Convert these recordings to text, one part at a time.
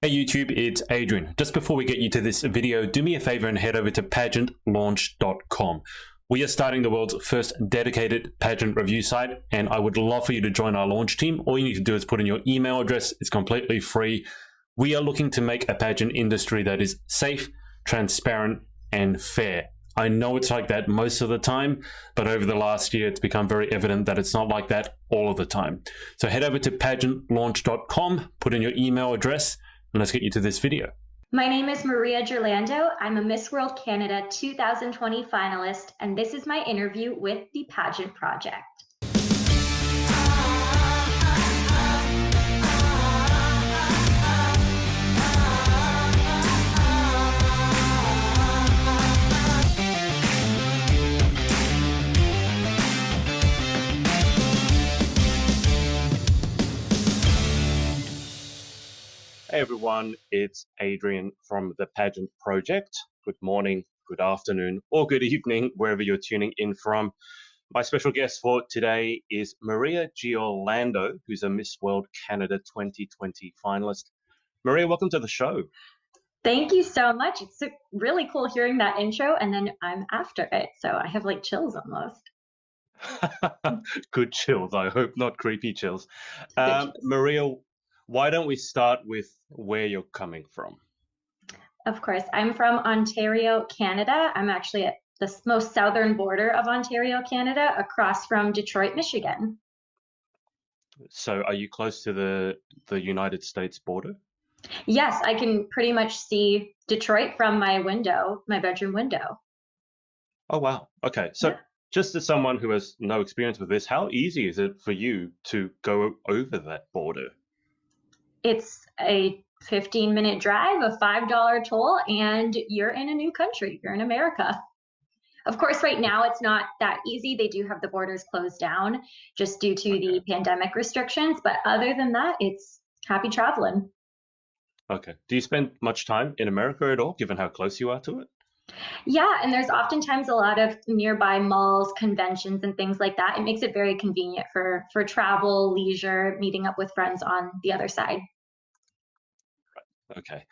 Hey YouTube, it's Adrian. Just before we get you to this video, do me a favor and head over to pageantlaunch.com. We are starting the world's first dedicated pageant review site, and I would love for you to join our launch team. All you need to do is put in your email address. It's completely free. We are looking to make a pageant industry that is safe, transparent, and fair. I know it's like that most of the time, but over the last year, it's become very evident that it's not like that all of the time. So head over to pageantlaunch.com, put in your email address, and let's get you to this video. My name is Maria Giorlando. I'm a Miss World Canada 2020 finalist, and this is my interview with the Pageant Project. Hey everyone, it's Adrian from the Pageant Project. Good morning, good afternoon, or good evening, wherever you're tuning in from. My special guest for today is Maria Giorlando, who's a Miss World Canada 2020 finalist. Maria, welcome to the show. Thank you so much. It's really cool hearing that intro, and then I'm after it, so I have like chills almost. Good chills, I hope, not creepy chills. Chills. Maria, why don't we start with where you're coming from? Of course, I'm from Ontario, Canada. I'm actually at the most southern border of Ontario, Canada, across from Detroit, Michigan. So are you close to the United States border? Yes, I can pretty much see Detroit from my window, my bedroom window. Oh, wow. Okay. So Yeah. just as someone who has no experience with this, how easy is it for you to go over that border? It's a 15-minute drive, a $5 toll, and you're in a new country. You're in America. Of course, right now it's not that easy. They do have the borders closed down just due to the pandemic restrictions. But other than that, it's happy traveling. Okay. Do you spend much time in America at all, given how close you are to it? Yeah, and there's oftentimes a lot of nearby malls, conventions, and things like that. It makes it very convenient for travel, leisure, meeting up with friends on the other side. Okay.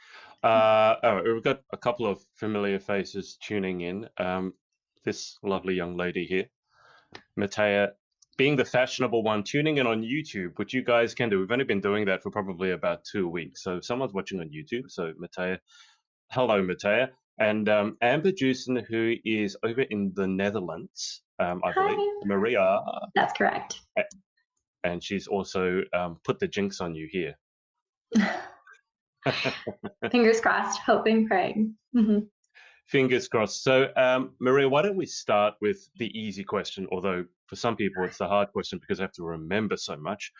We've got a couple of familiar faces tuning in. This lovely young lady here, Matea, being the fashionable one, tuning in on YouTube, which you guys can do. We've only been doing that for probably about 2 weeks. So if someone's watching on YouTube, so Matea, hello, Matea. And Amber Jewson, who is over in the Netherlands, I believe, Hi. Maria, That's correct. and she's also put the jinx on you here. Fingers crossed, hoping, praying. Fingers crossed. So, Maria, why don't we start with the easy question, although for some people it's the hard question because they have to remember so much.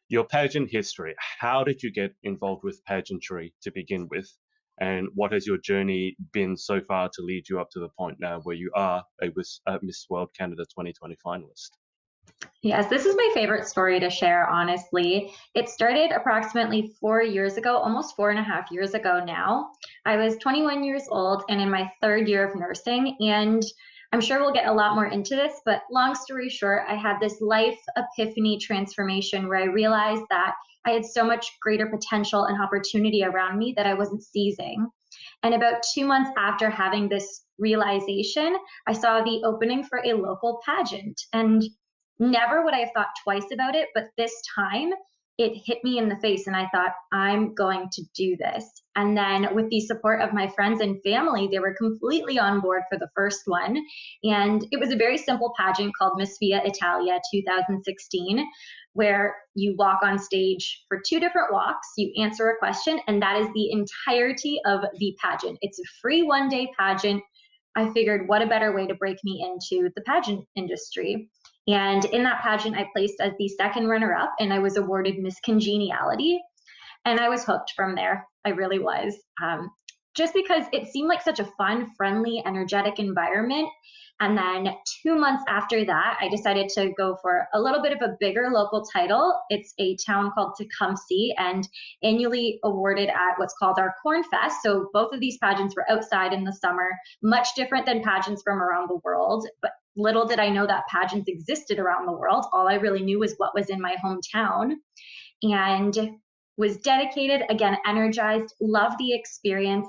Your pageant history. How did you get involved with pageantry to begin with? And what has your journey been so far to lead you up to the point now where you are a Miss World Canada 2020 finalist? Yes, this is my favorite story to share, honestly. It started approximately 4 years ago, almost 4.5 years ago now. I was 21 years old and in my third year of nursing, and I'm sure we'll get a lot more into this, but long story short, I had this life epiphany transformation where I realized that I had so much greater potential and opportunity around me that I wasn't seizing. And about 2 months after having this realization, I saw the opening for a local pageant. And never would I have thought twice about it, but this time it hit me in the face and I thought, I'm going to do this. And then with the support of my friends and family, they were completely on board for the first one. And it was a very simple pageant called Miss Via Italia 2016, where you walk on stage for 2 different walks, you answer a question, and that is the entirety of the pageant. It's a free one-day pageant. I figured, what a better way to break me into the pageant industry. And in that pageant, I placed as the second runner-up, and I was awarded Miss Congeniality. And I was hooked from there. I really was. Just because it seemed like such a fun, friendly, energetic environment. And then 2 months after that, I decided to go for a little bit of a bigger local title. It's a town called Tecumseh and annually awarded at what's called our Corn Fest. So both of these pageants were outside in the summer, much different than pageants from around the world. But little did I know that pageants existed around the world. All I really knew was what was in my hometown. And was dedicated, again, energized, loved the experience,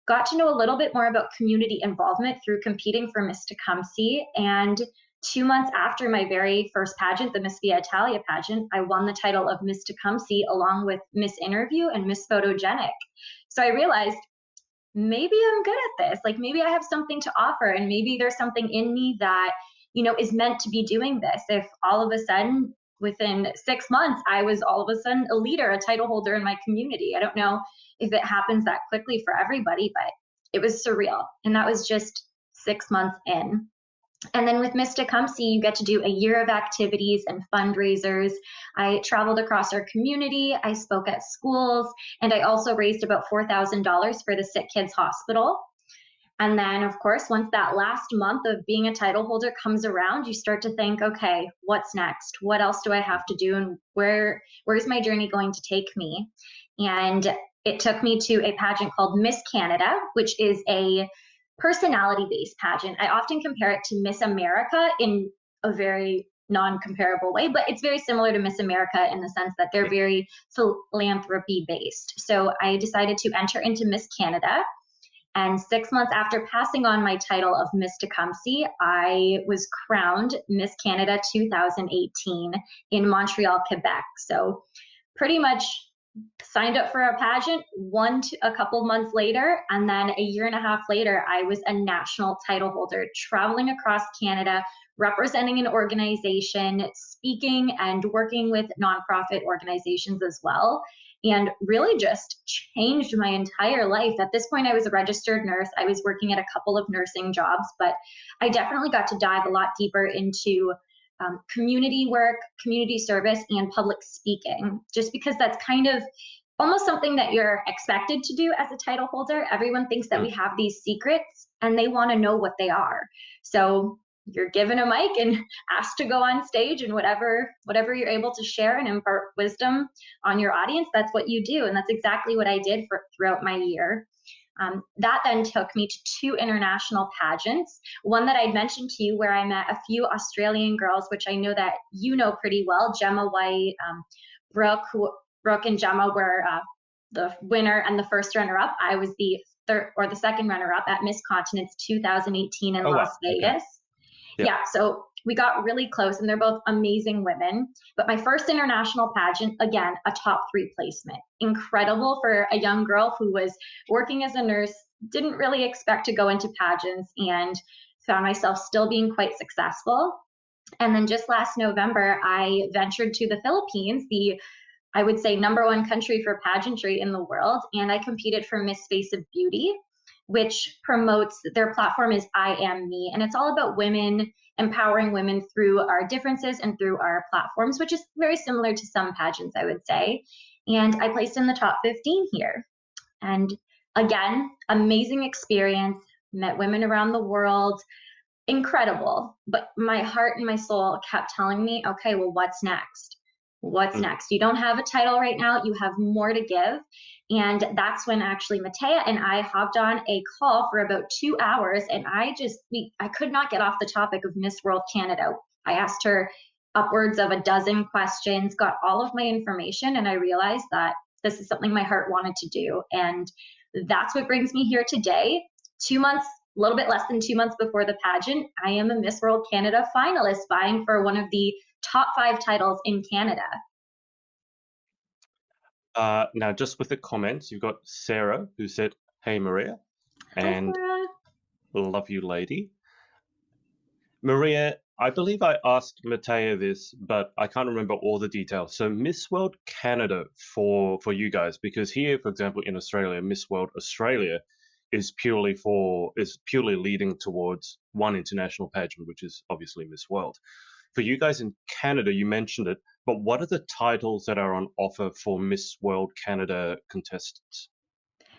got to know a little bit more about community involvement through competing for Miss Tecumseh. And 2 months after my very first pageant, the Miss Via Italia pageant, I won the title of Miss Tecumseh along with Miss Interview and Miss Photogenic. So I realized maybe I'm good at this. Like maybe I have something to offer, and maybe there's something in me that, is meant to be doing this. If all of a sudden within 6 months, I was all of a sudden a leader, a title holder in my community. I don't know if it happens that quickly for everybody, but it was surreal. And that was just 6 months in. And then with Miss Tecumseh, you get to do a year of activities and fundraisers. I traveled across our community, I spoke at schools, and I also raised about $4,000 for the Sick Kids Hospital. And then, of course, once that last month of being a title holder comes around, you start to think, okay, what's next? What else do I have to do? And where's my journey going to take me? And it took me to a pageant called Miss Canada, which is a personality-based pageant. I often compare it to Miss America in a very non-comparable way, but it's very similar to Miss America in the sense that they're very philanthropy-based. So I decided to enter into Miss Canada. And 6 months after passing on my title of Miss Tecumseh, I was crowned Miss Canada 2018 in Montreal, Quebec. So pretty much signed up for a pageant, won a couple months later, and then a year and a half later, I was a national title holder, traveling across Canada, representing an organization, speaking and working with nonprofit organizations as well. And really just changed my entire life. At this point, I was a registered nurse. I was working at a couple of nursing jobs, but I definitely got to dive a lot deeper into community work, community service, and public speaking, just because that's kind of almost something that you're expected to do as a title holder. Everyone thinks that we have these secrets and they want to know what they are. So you're given a mic and asked to go on stage, and whatever you're able to share and impart wisdom on your audience, that's what you do. And that's exactly what I did throughout my year. That then took me to 2 international pageants. One that I'd mentioned to you where I met a few Australian girls, which I know that you know pretty well, Gemma White, Brooke and Gemma were the winner and the first runner-up. I was the third or the second runner-up at Miss Continents 2018 in Las Vegas. Okay. Yeah, so we got really close, and they're both amazing women. But my first international pageant, again, a top 3 placement. Incredible for a young girl who was working as a nurse, didn't really expect to go into pageants, and found myself still being quite successful. And then just last November, I ventured to the Philippines, I would say #1 country for pageantry in the world, and I competed for Miss Face of Beauty, which promotes, their platform is I Am Me, and it's all about women, empowering women through our differences and through our platforms, which is very similar to some pageants, I would say. And I placed in the top 15 here. And again, amazing experience, met women around the world, incredible. But my heart and my soul kept telling me, okay, well, what's next? What's next? You don't have a title right now, you have more to give. And that's when actually Matea and I hopped on a call for about 2 hours, and I could not get off the topic of Miss World Canada. I asked her upwards of a dozen questions, got all of my information, and I realized that this is something my heart wanted to do. And that's what brings me here today. 2 months, a little bit less than 2 months before the pageant, I am a Miss World Canada finalist, vying for one of the top 5 titles in Canada. Now, just with the comments, you've got Sarah who said, "Hey, Maria," and Hi, Sarah. "Love you, lady." Maria, I believe I asked Matea this, but I can't remember all the details. So Miss World Canada for you guys, because here, for example, in Australia, Miss World Australia is purely leading towards one international pageant, which is obviously Miss World. For you guys in Canada, you mentioned it, but what are the titles that are on offer for Miss World Canada contestants?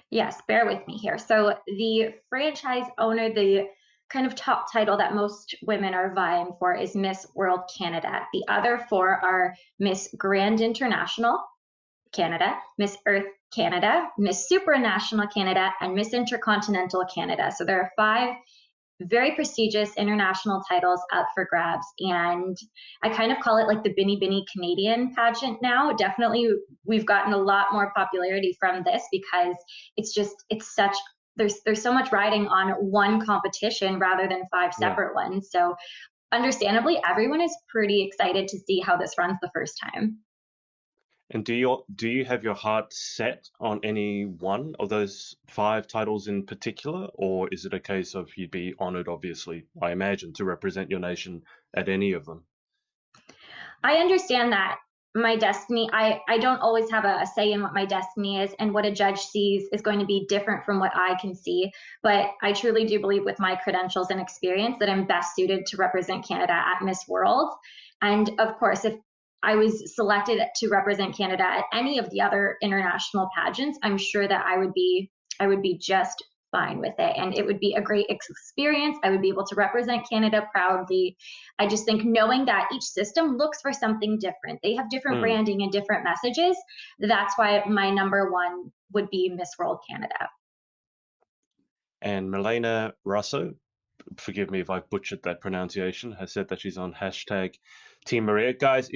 Yes, bear with me here. So the franchise owner, the kind of top title that most women are vying for is Miss World Canada. The other 4 are Miss Grand International Canada, Miss Earth Canada, Miss Supranational Canada, and Miss Intercontinental Canada. So there are 5 very prestigious international titles up for grabs. And I kind of call it like the Binny Binny Canadian pageant now. Definitely, we've gotten a lot more popularity from this because it's such, there's so much riding on one competition rather than five separate ones. So understandably, everyone is pretty excited to see how this runs the first time. And do you have your heart set on any one of those 5 titles in particular, or is it a case of you'd be honored, obviously, I imagine, to represent your nation at any of them? I understand that my destiny, I don't always have a say in what my destiny is, and what a judge sees is going to be different from what I can see. But I truly do believe with my credentials and experience that I'm best suited to represent Canada at Miss World. And of course, if I was selected to represent Canada at any of the other international pageants, I'm sure that I would be just fine with it, and it would be a great experience. I would be able to represent Canada proudly. I just think knowing that each system looks for something different, they have different Mm. branding and different messages. That's why my number one would be Miss World Canada. And Milena Russo, forgive me if I butchered that pronunciation, has said that she's on hashtag Team Maria. Guys,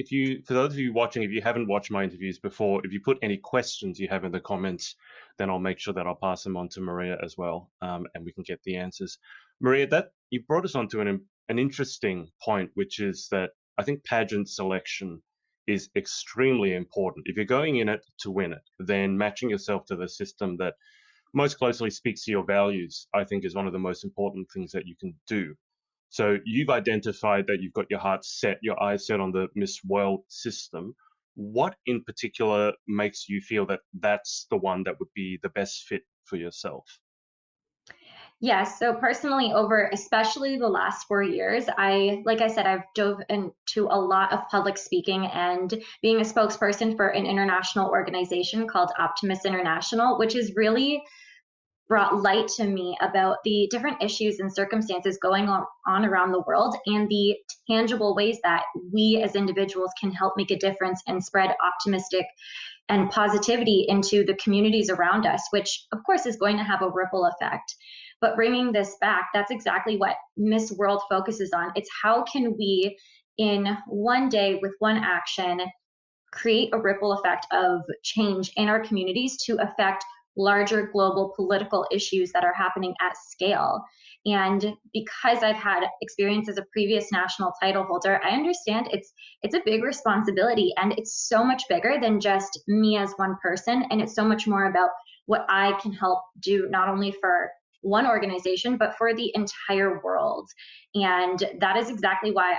for those of you watching, if you haven't watched my interviews before, if you put any questions you have in the comments, then I'll make sure that I'll pass them on to Maria as well, and we can get the answers. Maria, that you brought us on to an interesting point, which is that I think pageant selection is extremely important. If you're going in it to win it, then matching yourself to the system that most closely speaks to your values, I think, is one of the most important things that you can do. So you've identified that you've got your heart set, your eyes set on the Miss World system. What in particular makes you feel that that's the one that would be the best fit for yourself? Yes, so personally, over especially the last 4 years, like I said, I've dove into a lot of public speaking and being a spokesperson for an international organization called Optimism International, which has really brought light to me about the different issues and circumstances going on around the world, and the tangible ways that we as individuals can help make a difference and spread optimistic and positivity into the communities around us, which of course is going to have a ripple effect. But bringing this back, that's exactly what Miss World focuses on. It's how can we, in one day with one action, create a ripple effect of change in our communities to affect larger global political issues that are happening at scale. And because I've had experience as a previous national title holder, I understand it's a big responsibility, and it's so much bigger than just me as one person, and it's so much more about what I can help do, not only for one organization but for the entire world. And that is exactly why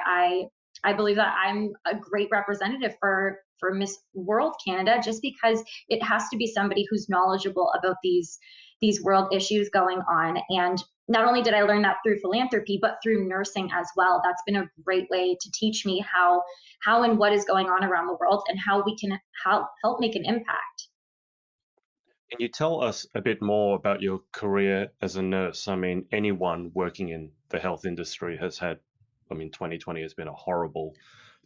I believe that I'm a great representative for Miss World Canada, just because it has to be somebody who's knowledgeable about these world issues going on. And not only did I learn that through philanthropy, but through nursing as well. That's been a great way to teach me how and what is going on around the world, and how we can help make an impact. Can you tell us a bit more about your career as a nurse? I mean, anyone working in the health industry has had, I mean, 2020 has been a horrible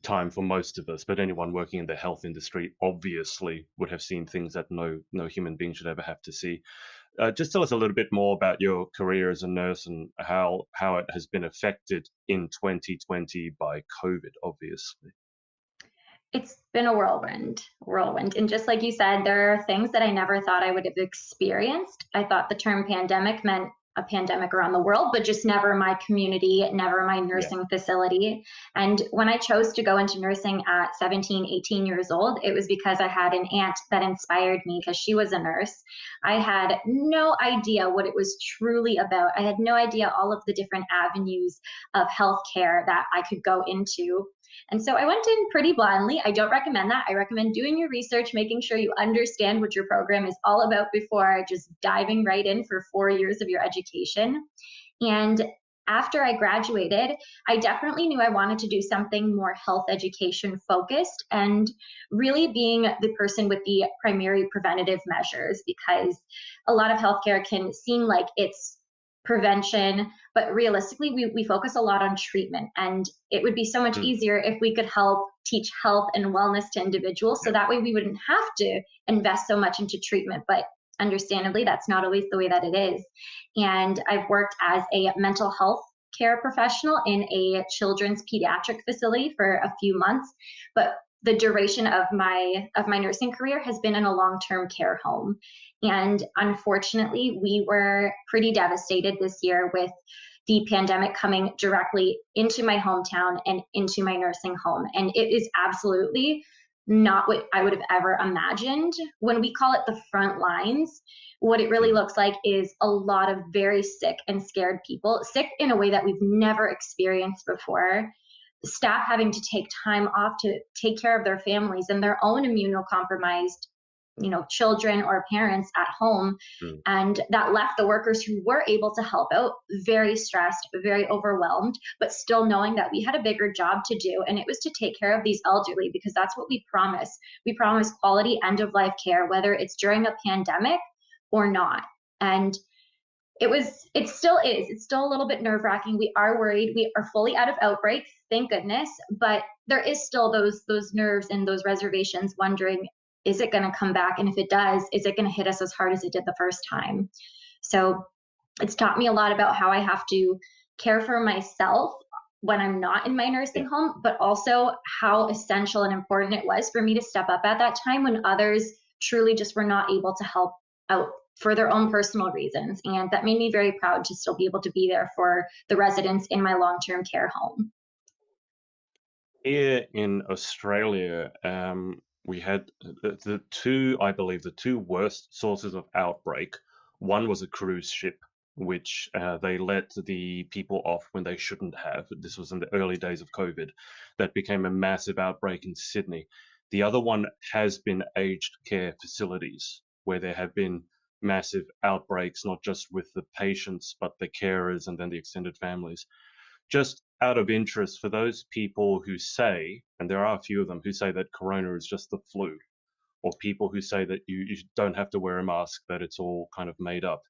time for most of us, but anyone working in the health industry obviously would have seen things that no human being should ever have to see. Just tell us a little bit more about your career as a nurse and how it has been affected in 2020 by COVID, obviously. It's been a whirlwind. And just like you said, there are things that I never thought I would have experienced. I thought the term pandemic meant a pandemic around the world, but just never my community, never my Yeah. nursing facility. And when I chose to go into nursing at 17, 18 years old, it was because I had an aunt that inspired me because she was a nurse. I had no idea what it was truly about. I had no idea all of the different avenues of healthcare that I could go into. And so I went in pretty blindly. I don't recommend that. I recommend doing your research, making sure you understand what your program is all about before just diving right in for 4 years of your education. And after I graduated, I definitely knew I wanted to do something more health education focused, and really being the person with the primary preventative measures, because a lot of healthcare can seem like it's prevention, but realistically, we focus a lot on treatment. And it would be so much Mm. easier if we could help teach health and wellness to individuals. So that way we wouldn't have to invest so much into treatment, but understandably, that's not always the way that it is. And I've worked as a mental health care professional in a children's pediatric facility for a few months, but the duration of my nursing career has been in a long-term care home. And unfortunately, we were pretty devastated this year with the pandemic coming directly into my hometown and into my nursing home. And it is absolutely not what I would have ever imagined. When we call it the front lines, what it really looks like is a lot of very sick and scared people, sick in a way that we've never experienced before. Staff having to take time off to take care of their families and their own immunocompromised, children or parents at home. Mm. And that left the workers who were able to help out very stressed, very overwhelmed, but still knowing that we had a bigger job to do. And it was to take care of these elderly, because that's what we promise. We promise quality end of life care, whether it's during a pandemic or not. And it still is. It's still a little bit nerve wracking. We are worried. We are fully out of outbreak, thank goodness. But there is still those nerves and those reservations, wondering, is it going to come back? And if it does, is it going to hit us as hard as it did the first time? So it's taught me a lot about how I have to care for myself when I'm not in my nursing home, but also how essential and important it was for me to step up at that time when others truly just were not able to help out for their own personal reasons. And that made me very proud to still be able to be there for the residents in my long-term care home. Here in Australia, we had the two, I believe, the two worst sources of outbreak. One was a cruise ship, which they let the people off when they shouldn't have. This was in the early days of COVID. That became a massive outbreak in Sydney. The other one has been aged care facilities, where there have been massive outbreaks, not just with the patients, but the carers and then the extended families. Just out of interest, for those people who say, and there are a few of them who say that corona is just the flu, or people who say that you don't have to wear a mask, that it's all kind of made up.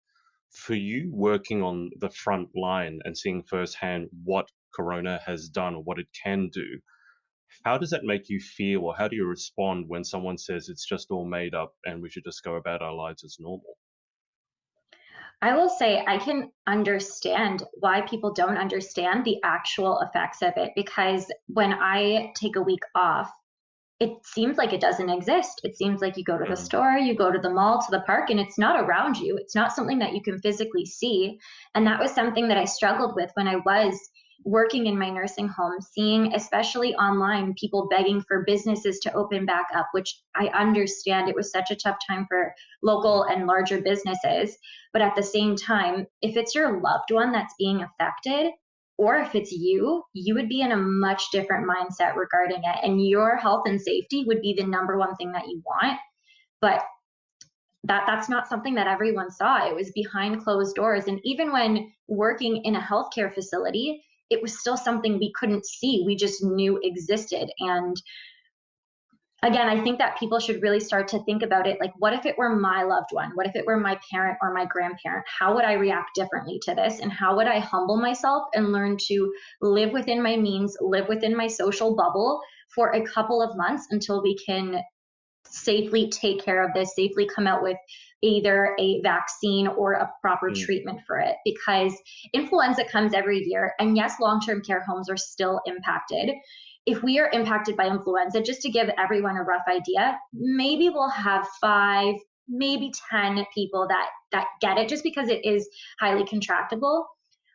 For you working on the front line and seeing firsthand what corona has done or what it can do, how does that make you feel, or how do you respond when someone says it's just all made up and we should just go about our lives as normal? I will say I can understand why people don't understand the actual effects of it, because when I take a week off, it seems like it doesn't exist. It seems like you go to the Mm. store, you go to the mall, to the park, and it's not around you. It's not something that you can physically see. And that was something that I struggled with when I was working in my nursing home, seeing, especially online, people begging for businesses to open back up, which I understand it was such a tough time for local and larger businesses. But at the same time, if it's your loved one that's being affected, or if it's you, you would be in a much different mindset regarding it. And your health and safety would be the number one thing that you want. But that's not something that everyone saw. It was behind closed doors. And even when working in a healthcare facility, it was still something we couldn't see. We just knew existed. And again, I think that people should really start to think about it like, what if it were my loved one? What if it were my parent or my grandparent? How would I react differently to this? And how would I humble myself and learn to live within my means, live within my social bubble for a couple of months until we can safely take care of this, safely come out with either a vaccine or a proper Mm. treatment for it? Because influenza comes every year. And yes, long term care homes are still impacted. If we are impacted by influenza, just to give everyone a rough idea, maybe we'll have 5, maybe 10 people that get it, just because it is highly contractable.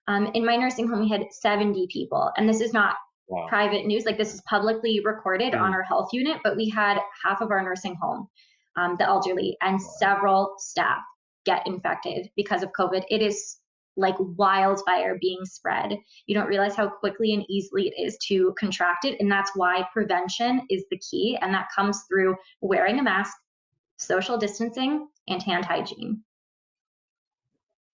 In my nursing home, we had 70 people, and this is not Wow. private news. Like, this is publicly recorded on Mm. our health unit, but we had half of our nursing home, the elderly, and Wow. several staff get infected because of COVID. It is like wildfire being spread. You don't realize how quickly and easily it is to contract it. And that's why prevention is the key. And that comes through wearing a mask, social distancing, and hand hygiene.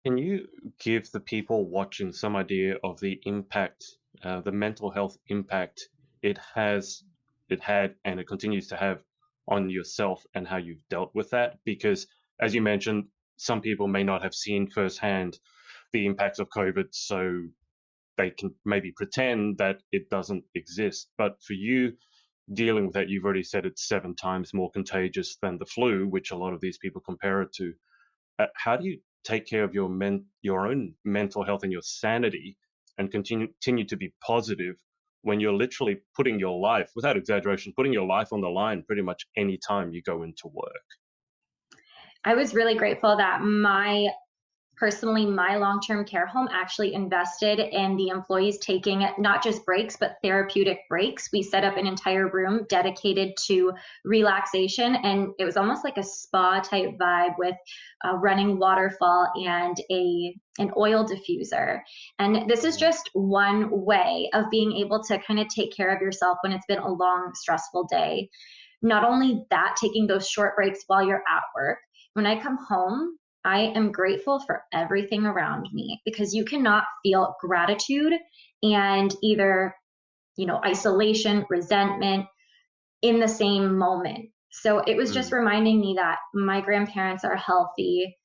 Can you give the people watching some idea of the impact, the mental health impact it has, it had, and it continues to have on yourself and how you've dealt with that? Because, as you mentioned, some people may not have seen firsthand the impacts of COVID, so they can maybe pretend that it doesn't exist. But for you, dealing with that, you've already said it's 7 times more contagious than the flu, which a lot of these people compare it to. how do you take care of your own mental health and your sanity and continue to be positive when you're literally putting your life, without exaggeration, putting your life on the line pretty much any time you go into work? I was really grateful that personally, my long-term care home actually invested in the employees taking not just breaks, but therapeutic breaks. We set up an entire room dedicated to relaxation, and it was almost like a spa type vibe with a running waterfall and an oil diffuser. And this is just one way of being able to kind of take care of yourself when it's been a long, stressful day. Not only that, taking those short breaks while you're at work. When I come home, I am grateful for everything around me, because you cannot feel gratitude and either, isolation, resentment in the same moment. So it was just Mm. reminding me that my grandparents are healthy.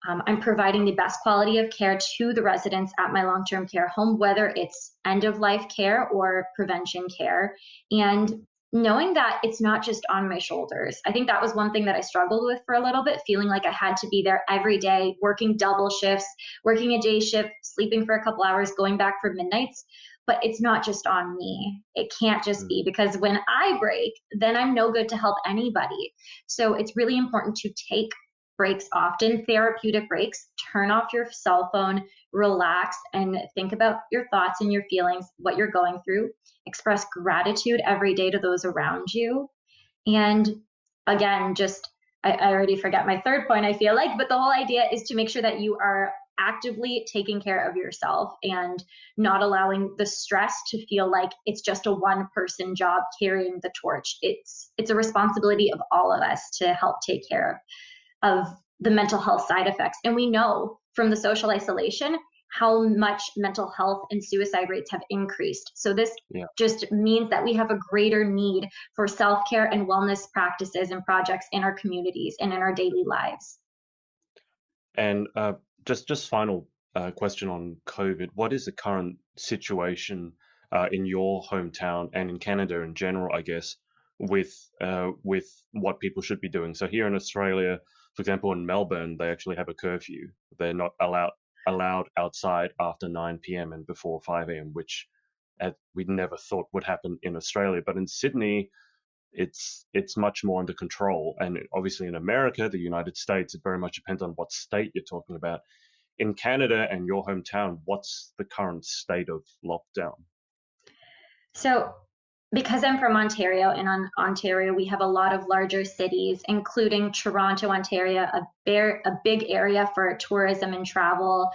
I'm providing the best quality of care to the residents at my long term care home, whether it's end of life care or prevention care. And knowing that it's not just on my shoulders. I think that was one thing that I struggled with for a little bit, feeling like I had to be there every day, working double shifts, working a day shift, sleeping for a couple hours, going back for midnights. But it's not just on me. It can't just Mm. be, because when I break, then I'm no good to help anybody. So it's really important to take breaks often, therapeutic breaks, turn off your cell phone, relax, and think about your thoughts and your feelings, what you're going through. Express gratitude every day to those around you. And again, I already forget my third point, I feel like, but the whole idea is to make sure that you are actively taking care of yourself and not allowing the stress to feel like it's just a one person job carrying the torch. It's a responsibility of all of us to help take care of the mental health side effects. And we know from the social isolation how much mental health and suicide rates have increased. So this Yeah. just means that we have a greater need for self-care and wellness practices and projects in our communities and in our daily lives. And just final question on COVID. What is the current situation in your hometown and in Canada in general, I guess, with what people should be doing? So here in Australia, for example, in Melbourne, they actually have a curfew. They're not allowed outside after 9 p.m. and before 5 a.m., which we never thought would happen in Australia. But in Sydney, it's much more under control. And obviously in America, the United States, it very much depends on what state you're talking about. In Canada and your hometown, what's the current state of lockdown? So, because I'm from Ontario, and on Ontario, we have a lot of larger cities, including Toronto, Ontario, a big area for tourism and travel.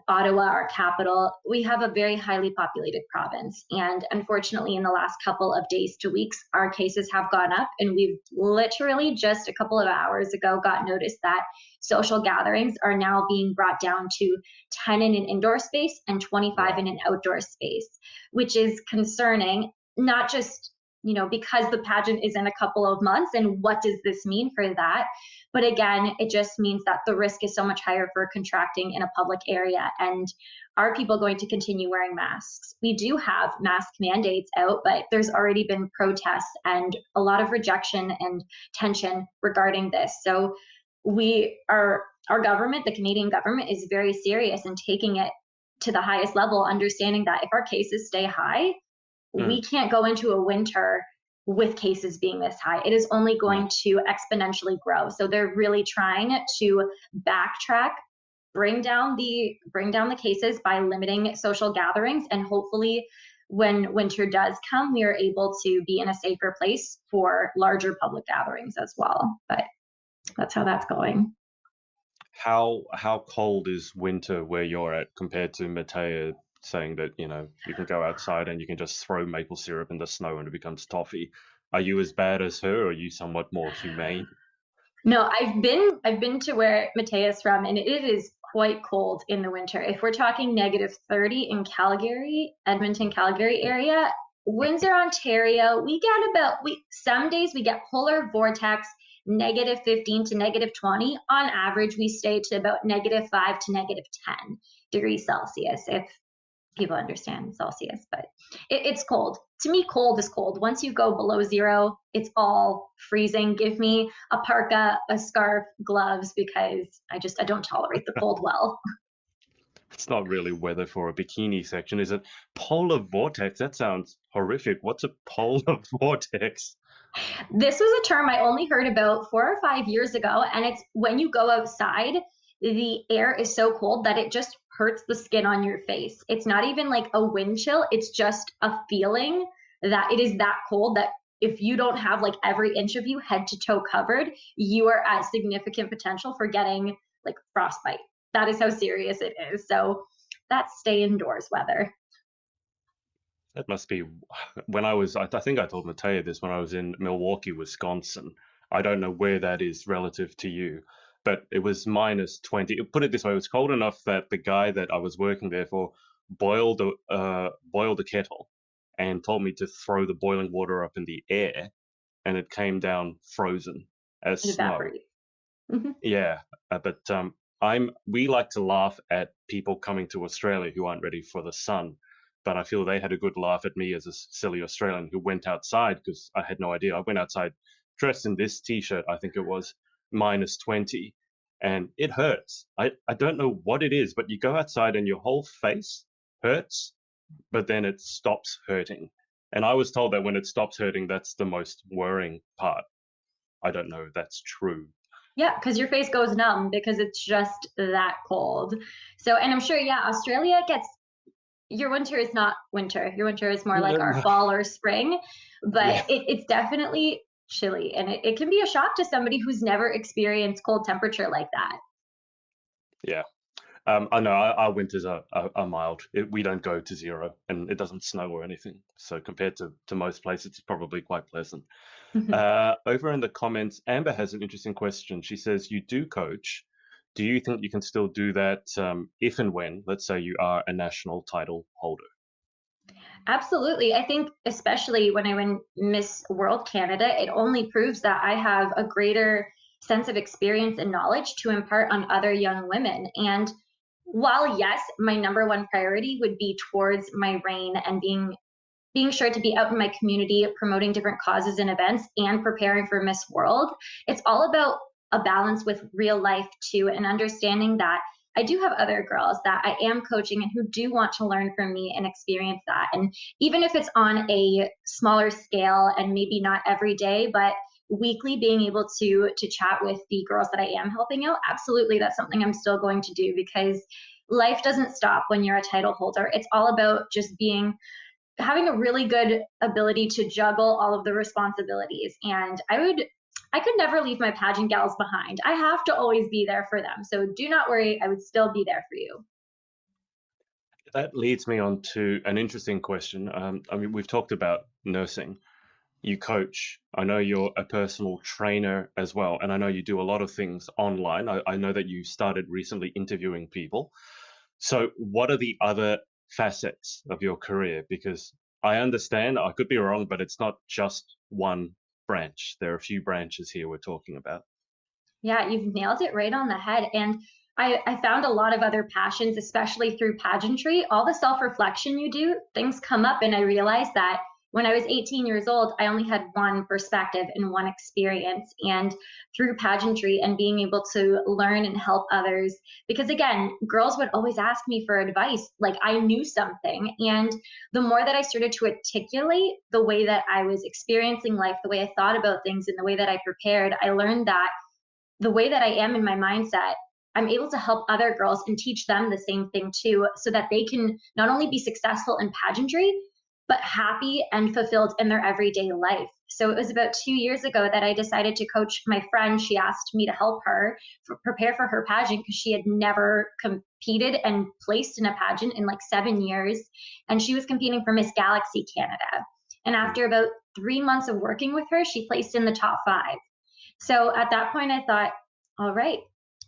Ottawa, our capital, we have a very highly populated province. And unfortunately, in the last couple of days to weeks, our cases have gone up. And we've literally just a couple of hours ago got notice that social gatherings are now being brought down to 10 in an indoor space and 25 in Wow. an outdoor space, which is concerning, not just because the pageant is in a couple of months, and what does this mean for that? But again, it just means that the risk is so much higher for contracting in a public area. And are people going to continue wearing masks? We do have mask mandates out, but there's already been protests and a lot of rejection and tension regarding this. So our government, the Canadian government, is very serious in taking it to the highest level, understanding that if our cases stay high, we Mm. can't go into a winter with cases being this high. It is only Yeah. going to exponentially grow. So they're really trying to backtrack, bring down the cases by limiting social gatherings, and hopefully when winter does come, we are able to be in a safer place for larger public gatherings as well. But that's how that's going. How cold is winter where you're at compared to Matea saying that, you can go outside and you can just throw maple syrup in the snow and it becomes toffee? Are you as bad as her, or are you somewhat more humane? No, I've been to where Matea's from, and it is quite cold in the winter. If we're talking -30 in Calgary, Edmonton, Calgary area, Windsor, Ontario, we some days we get polar vortex, -15 to -20. On average, we stay to about -5 to -10 degrees Celsius. people understand Celsius, but it's cold. To me, cold is cold. Once you go below zero, it's all freezing. Give me a parka, a scarf, gloves, because I don't tolerate the cold well. It's not really weather for a bikini section, is it? Polar vortex. That sounds horrific. What's a polar vortex? This was a term I only heard about 4 or 5 years ago, and it's when you go outside, the air is so cold that it just hurts the skin on your face. It's not even like a wind chill, it's just a feeling that it is that cold that if you don't have like every inch of you head to toe covered, you are at significant potential for getting like frostbite. That is how serious it is. So that's stay indoors weather. That must be when I think I told Mateo this when I was in Milwaukee, Wisconsin. I don't know where that is relative to you, but it was minus 20. Put it this way, it was cold enough that the guy that I was working there for boiled a kettle and told me to throw the boiling water up in the air, and it came down frozen as It snow. evaporates. Mhm. Yeah, but we like to laugh at people coming to Australia who aren't ready for the sun, but I feel they had a good laugh at me as a silly Australian who went outside because I had no idea. I went outside dressed in this t-shirt, I think it was minus 20, and it hurts. I don't know what it is, but you go outside and your whole face hurts, but then it stops hurting. And I was told that when it stops hurting, that's the most worrying part. I don't know if that's true. Yeah, because your face goes numb because it's just that cold. So, and I'm sure, yeah, Australia gets your winter is not winter. Your winter is more like our fall or spring, but Yeah. it's definitely chilly and it can be a shock to somebody who's never experienced cold temperature like that. Yeah. I know our winters are mild. We don't go to zero, and it doesn't snow or anything. So compared to most places, it's probably quite pleasant. Over in the comments, Amber has an interesting question. She says, "You do coach. Do you think you can still do that if and when, let's say, you are a national title holder?" Absolutely. I think especially when I win Miss World Canada, it only proves that I have a greater sense of experience and knowledge to impart on other young women. And while yes, my number one priority would be towards my reign and being sure to be out in my community, promoting different causes and events, and preparing for Miss World. It's all about a balance with real life too, and understanding that I do have other girls that I am coaching and who do want to learn from me and experience that. And even if it's on a smaller scale and maybe not every day, but weekly being able to chat with the girls that I am helping out, absolutely that's something I'm still going to do because life doesn't stop when you're a title holder. It's all about just being having a really good ability to juggle all of the responsibilities. And I could never leave my pageant gals behind. I have to always be there for them. So do not worry, I would still be there for you. That leads me on to an interesting question. I mean, we've talked about nursing. You coach. I know you're a personal trainer as well, and I know you do a lot of things online. I know that you started recently interviewing people. So, what are the other facets of your career? Because I understand, I could be wrong, but it's not just one branch. There are a few branches here we're talking about. Yeah, you've nailed it right on the head. And I found a lot of other passions, especially through pageantry. All the self reflection you do, things come up. And I realized that when I was 18 years old, I only had one perspective and one experience. And through pageantry and being able to learn and help others, because again, girls would always ask me for advice, like I knew something. And the more that I started to articulate the way that I was experiencing life, the way I thought about things, and the way that I prepared, I learned that the way that I am in my mindset, I'm able to help other girls and teach them the same thing too, so that they can not only be successful in pageantry, but happy and fulfilled in their everyday life. So it was about 2 years ago that I decided to coach my friend. She asked me to help her prepare for her pageant because she had never competed and placed in a pageant in like 7 years. And she was competing for Miss Galaxy Canada. And after about 3 months of working with her, she placed in the top five. So at that point, I thought, all right,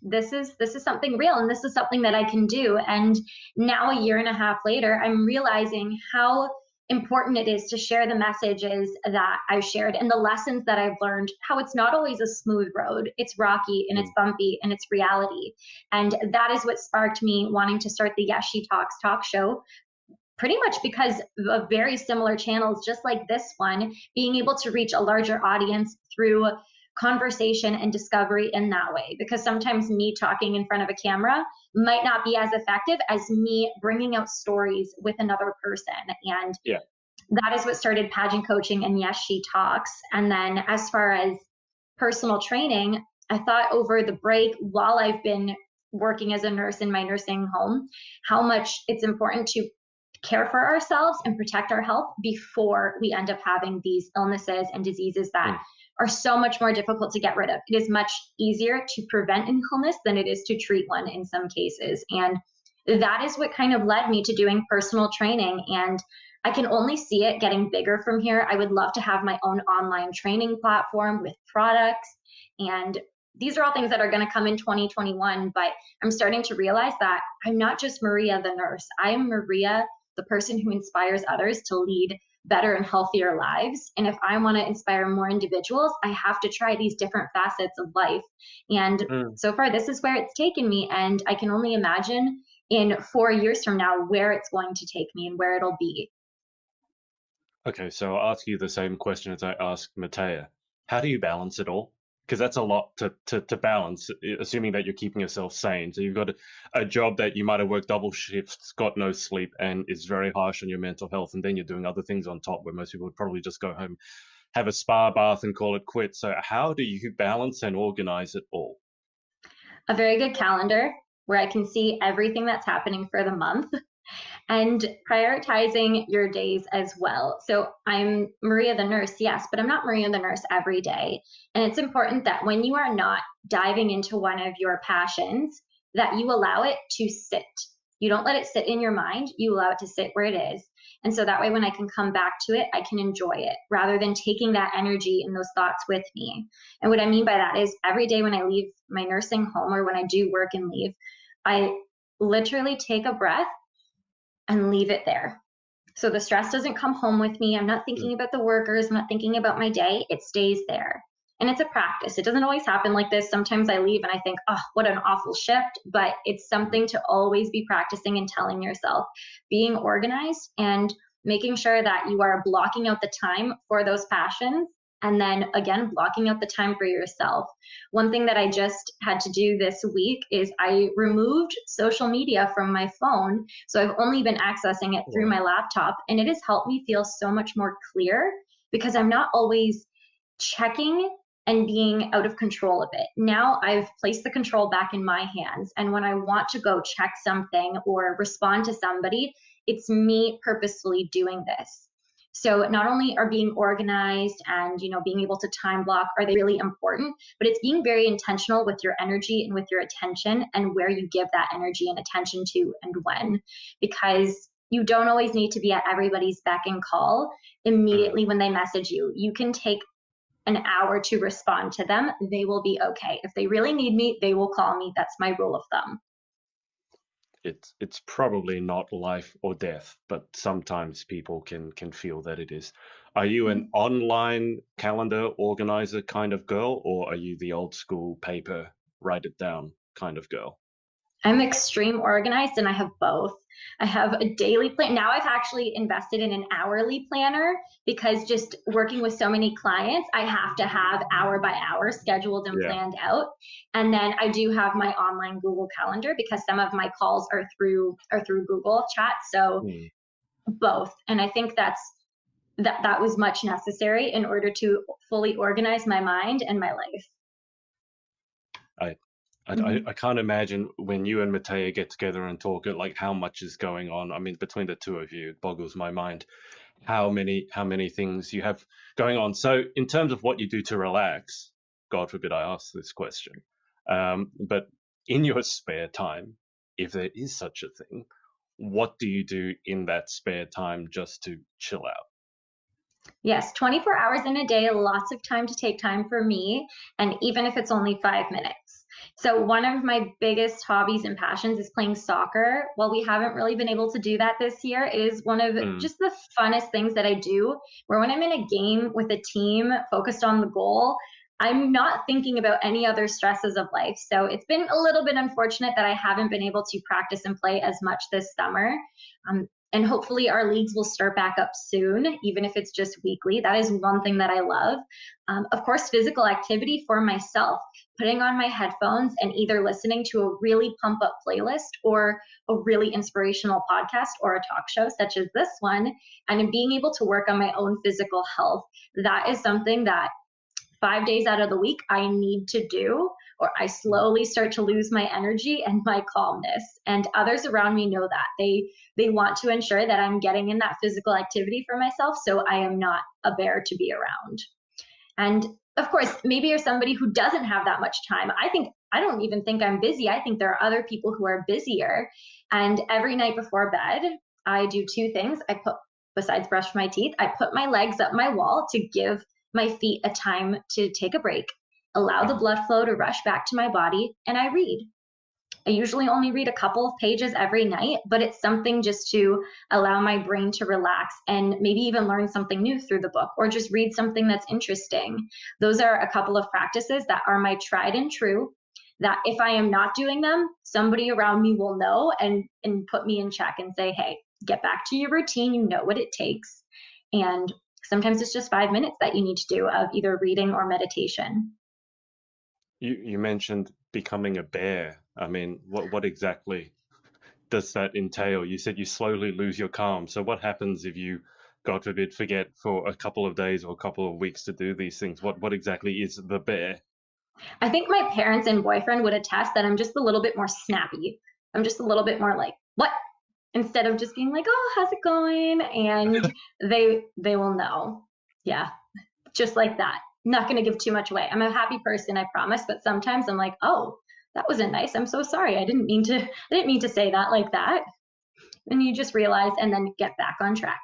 this is something real, and this is something that I can do. And now, a year and a half later, I'm realizing how important it is to share the messages that I've shared and the lessons that I've learned. How it's not always a smooth road; it's rocky and it's bumpy and it's reality. And that is what sparked me wanting to start the Yes She Talks talk show pretty much because of very similar channels, just like this one, being able to reach a larger audience through conversation and discovery in that way. Because sometimes me talking in front of a camera might not be as effective as me bringing out stories with another person. And Yeah. that is what started pageant coaching and Yes, She Talks. And then as far as personal training, I thought over the break, while I've been working as a nurse in my nursing home, how much it's important to care for ourselves and protect our health before we end up having these illnesses and diseases that are so much more difficult to get rid of. It is much easier to prevent an illness than it is to treat one in some cases. And that is what kind of led me to doing personal training. And I can only see it getting bigger from here. I would love to have my own online training platform with products. And these are all things that are going to come in 2021. But I'm starting to realize that I'm not just Maria the nurse. I am Maria, the person who inspires others to lead better and healthier lives. And if I want to inspire more individuals, I have to try these different facets of life. And so far, this is where it's taken me. And I can only imagine in 4 years from now where it's going to take me and where it'll be. Okay, so I'll ask you the same question as I asked Matea. How do you balance it all? Because that's a lot to balance, assuming that you're keeping yourself sane. So you've got a job that you might have worked double shifts, got no sleep, and is very harsh on your mental health, and then you're doing other things on top where most people would probably just go home, have a spa bath, and call it quits. So how do you balance and organize it all? A very good calendar where I can see everything that's happening for the month and prioritizing your days as well. So I'm Maria the nurse, yes, but I'm not Maria the nurse every day. And it's important that when you are not diving into one of your passions, that you allow it to sit. You don't let it sit in your mind, you allow it to sit where it is. And so that way, when I can come back to it, I can enjoy it rather than taking that energy and those thoughts with me. And what I mean by that is every day when I leave my nursing home or when I do work and leave, I literally take a breath and leave it there. So the stress doesn't come home with me. I'm not thinking about the workers. I'm not thinking about my day. It stays there. And it's a practice. It doesn't always happen like this. Sometimes I leave and I think, oh, what an awful shift. But it's something to always be practicing and telling yourself, being organized and making sure that you are blocking out the time for those passions. And then again, blocking out the time for yourself. One thing that I just had to do this week is I removed social media from my phone. So I've only been accessing it through my laptop, and it has helped me feel so much more clear because I'm not always checking and being out of control of it. Now I've placed the control back in my hands. And when I want to go check something or respond to somebody, it's me purposefully doing this. So not only are being organized and being able to time block are they really important, but it's being very intentional with your energy and with your attention and where you give that energy and attention to and when, because you don't always need to be at everybody's beck and call immediately when they message you. You can take an hour to respond to them. They will be okay. If they really need me, they will call me. That's my rule of thumb. It's probably not life or death, but sometimes people can feel that it is. Are you an online calendar organizer kind of girl, or are you the old school paper, write it down kind of girl? I'm extreme organized and I have both. I have a daily plan. Now I've actually invested in an hourly planner because just working with so many clients, I have to have hour by hour scheduled and planned out. And then I do have my online Google Calendar because some of my calls are through Google Chat. So both. And I think that was much necessary in order to fully organize my mind and my life. I can't imagine when you and Matea get together and talk like how much is going on. I mean, between the two of you, it boggles my mind how many things you have going on. So in terms of what you do to relax, God forbid I ask this question, but in your spare time, if there is such a thing, what do you do in that spare time just to chill out? Yes, 24 hours in a day, lots of time to take time for me, and even if it's only 5 minutes. So one of my biggest hobbies and passions is playing soccer. While we haven't really been able to do that this year, it is one of just the funnest things that I do, where when I'm in a game with a team focused on the goal, I'm not thinking about any other stresses of life. So it's been a little bit unfortunate that I haven't been able to practice and play as much this summer. And hopefully our leagues will start back up soon, even if it's just weekly. That is one thing that I love. Of course, physical activity for myself, putting on my headphones and either listening to a really pump up playlist or a really inspirational podcast or a talk show such as this one, and being able to work on my own physical health. That is something that 5 days out of the week I need to do, or I slowly start to lose my energy and my calmness. And others around me know that. They want to ensure that I'm getting in that physical activity for myself so I am not a bear to be around. And of course, maybe you're somebody who doesn't have that much time. I don't even think I'm busy. I think there are other people who are busier. And every night before bed, I do two things. Besides brush my teeth, I put my legs up my wall to give my feet a time to take a break, allow the blood flow to rush back to my body, and I read. I usually only read a couple of pages every night, but it's something just to allow my brain to relax and maybe even learn something new through the book or just read something that's interesting. Those are a couple of practices that are my tried and true, that if I am not doing them, somebody around me will know and put me in check and say, hey, get back to your routine. You know what it takes. And sometimes it's just 5 minutes that you need to do of either reading or meditation. You mentioned becoming a bear. I mean, what exactly does that entail? You said you slowly lose your calm. So what happens if you, God forbid, forget for a couple of days or a couple of weeks to do these things? What exactly is the bear? I think my parents and boyfriend would attest that I'm just a little bit more snappy. I'm just a little bit more like, what? Instead of just being like, oh, how's it going? And they will know. Yeah, just like that. Not going to give too much away. I'm a happy person, I promise, but sometimes I'm like, oh, that wasn't nice. I'm so sorry. I didn't mean to say that like that. And you just realize and then get back on track.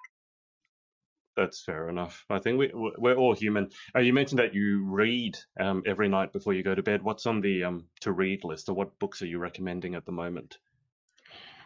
That's fair enough. I think we're all human. You mentioned that you read every night before you go to bed. What's on the to read list, or what books are you recommending at the moment?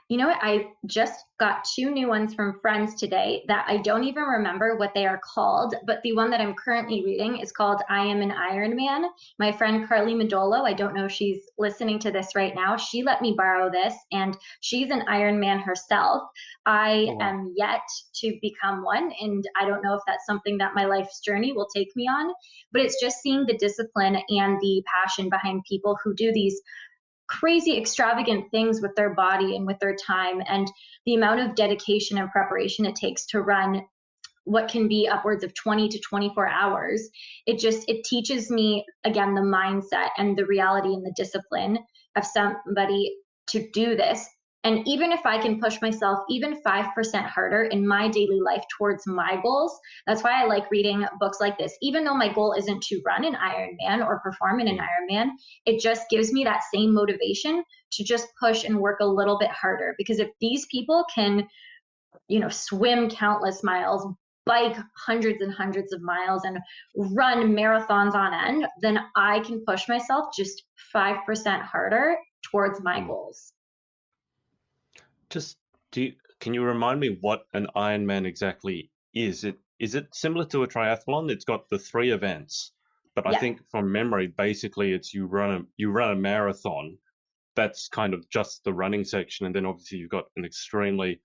You know what? I just got two new ones from friends today that I don't even remember what they are called, but the one that I'm currently reading is called I Am an Iron Man. My friend Carly Madolo, I don't know if she's listening to this right now, she let me borrow this, and she's an Iron Man herself. I Oh, wow. am yet to become one, and I don't know if that's something that my life's journey will take me on, but it's just seeing the discipline and the passion behind people who do these crazy extravagant things with their body and with their time, and the amount of dedication and preparation it takes to run what can be upwards of 20 to 24 hours. It teaches me again the mindset and the reality and the discipline of somebody to do this. And even if I can push myself even 5% harder in my daily life towards my goals, that's why I like reading books like this. Even though my goal isn't to run an Ironman or perform in an Ironman, it just gives me that same motivation to just push and work a little bit harder. Because if these people can, swim countless miles, bike hundreds and hundreds of miles, and run marathons on end, then I can push myself just 5% harder towards my goals. Just can you remind me what an Ironman exactly is? Is it similar to a triathlon? It's got the three events, but I Yeah. think from memory, basically it's you run a marathon. That's kind of just the running section, and then obviously you've got an extremely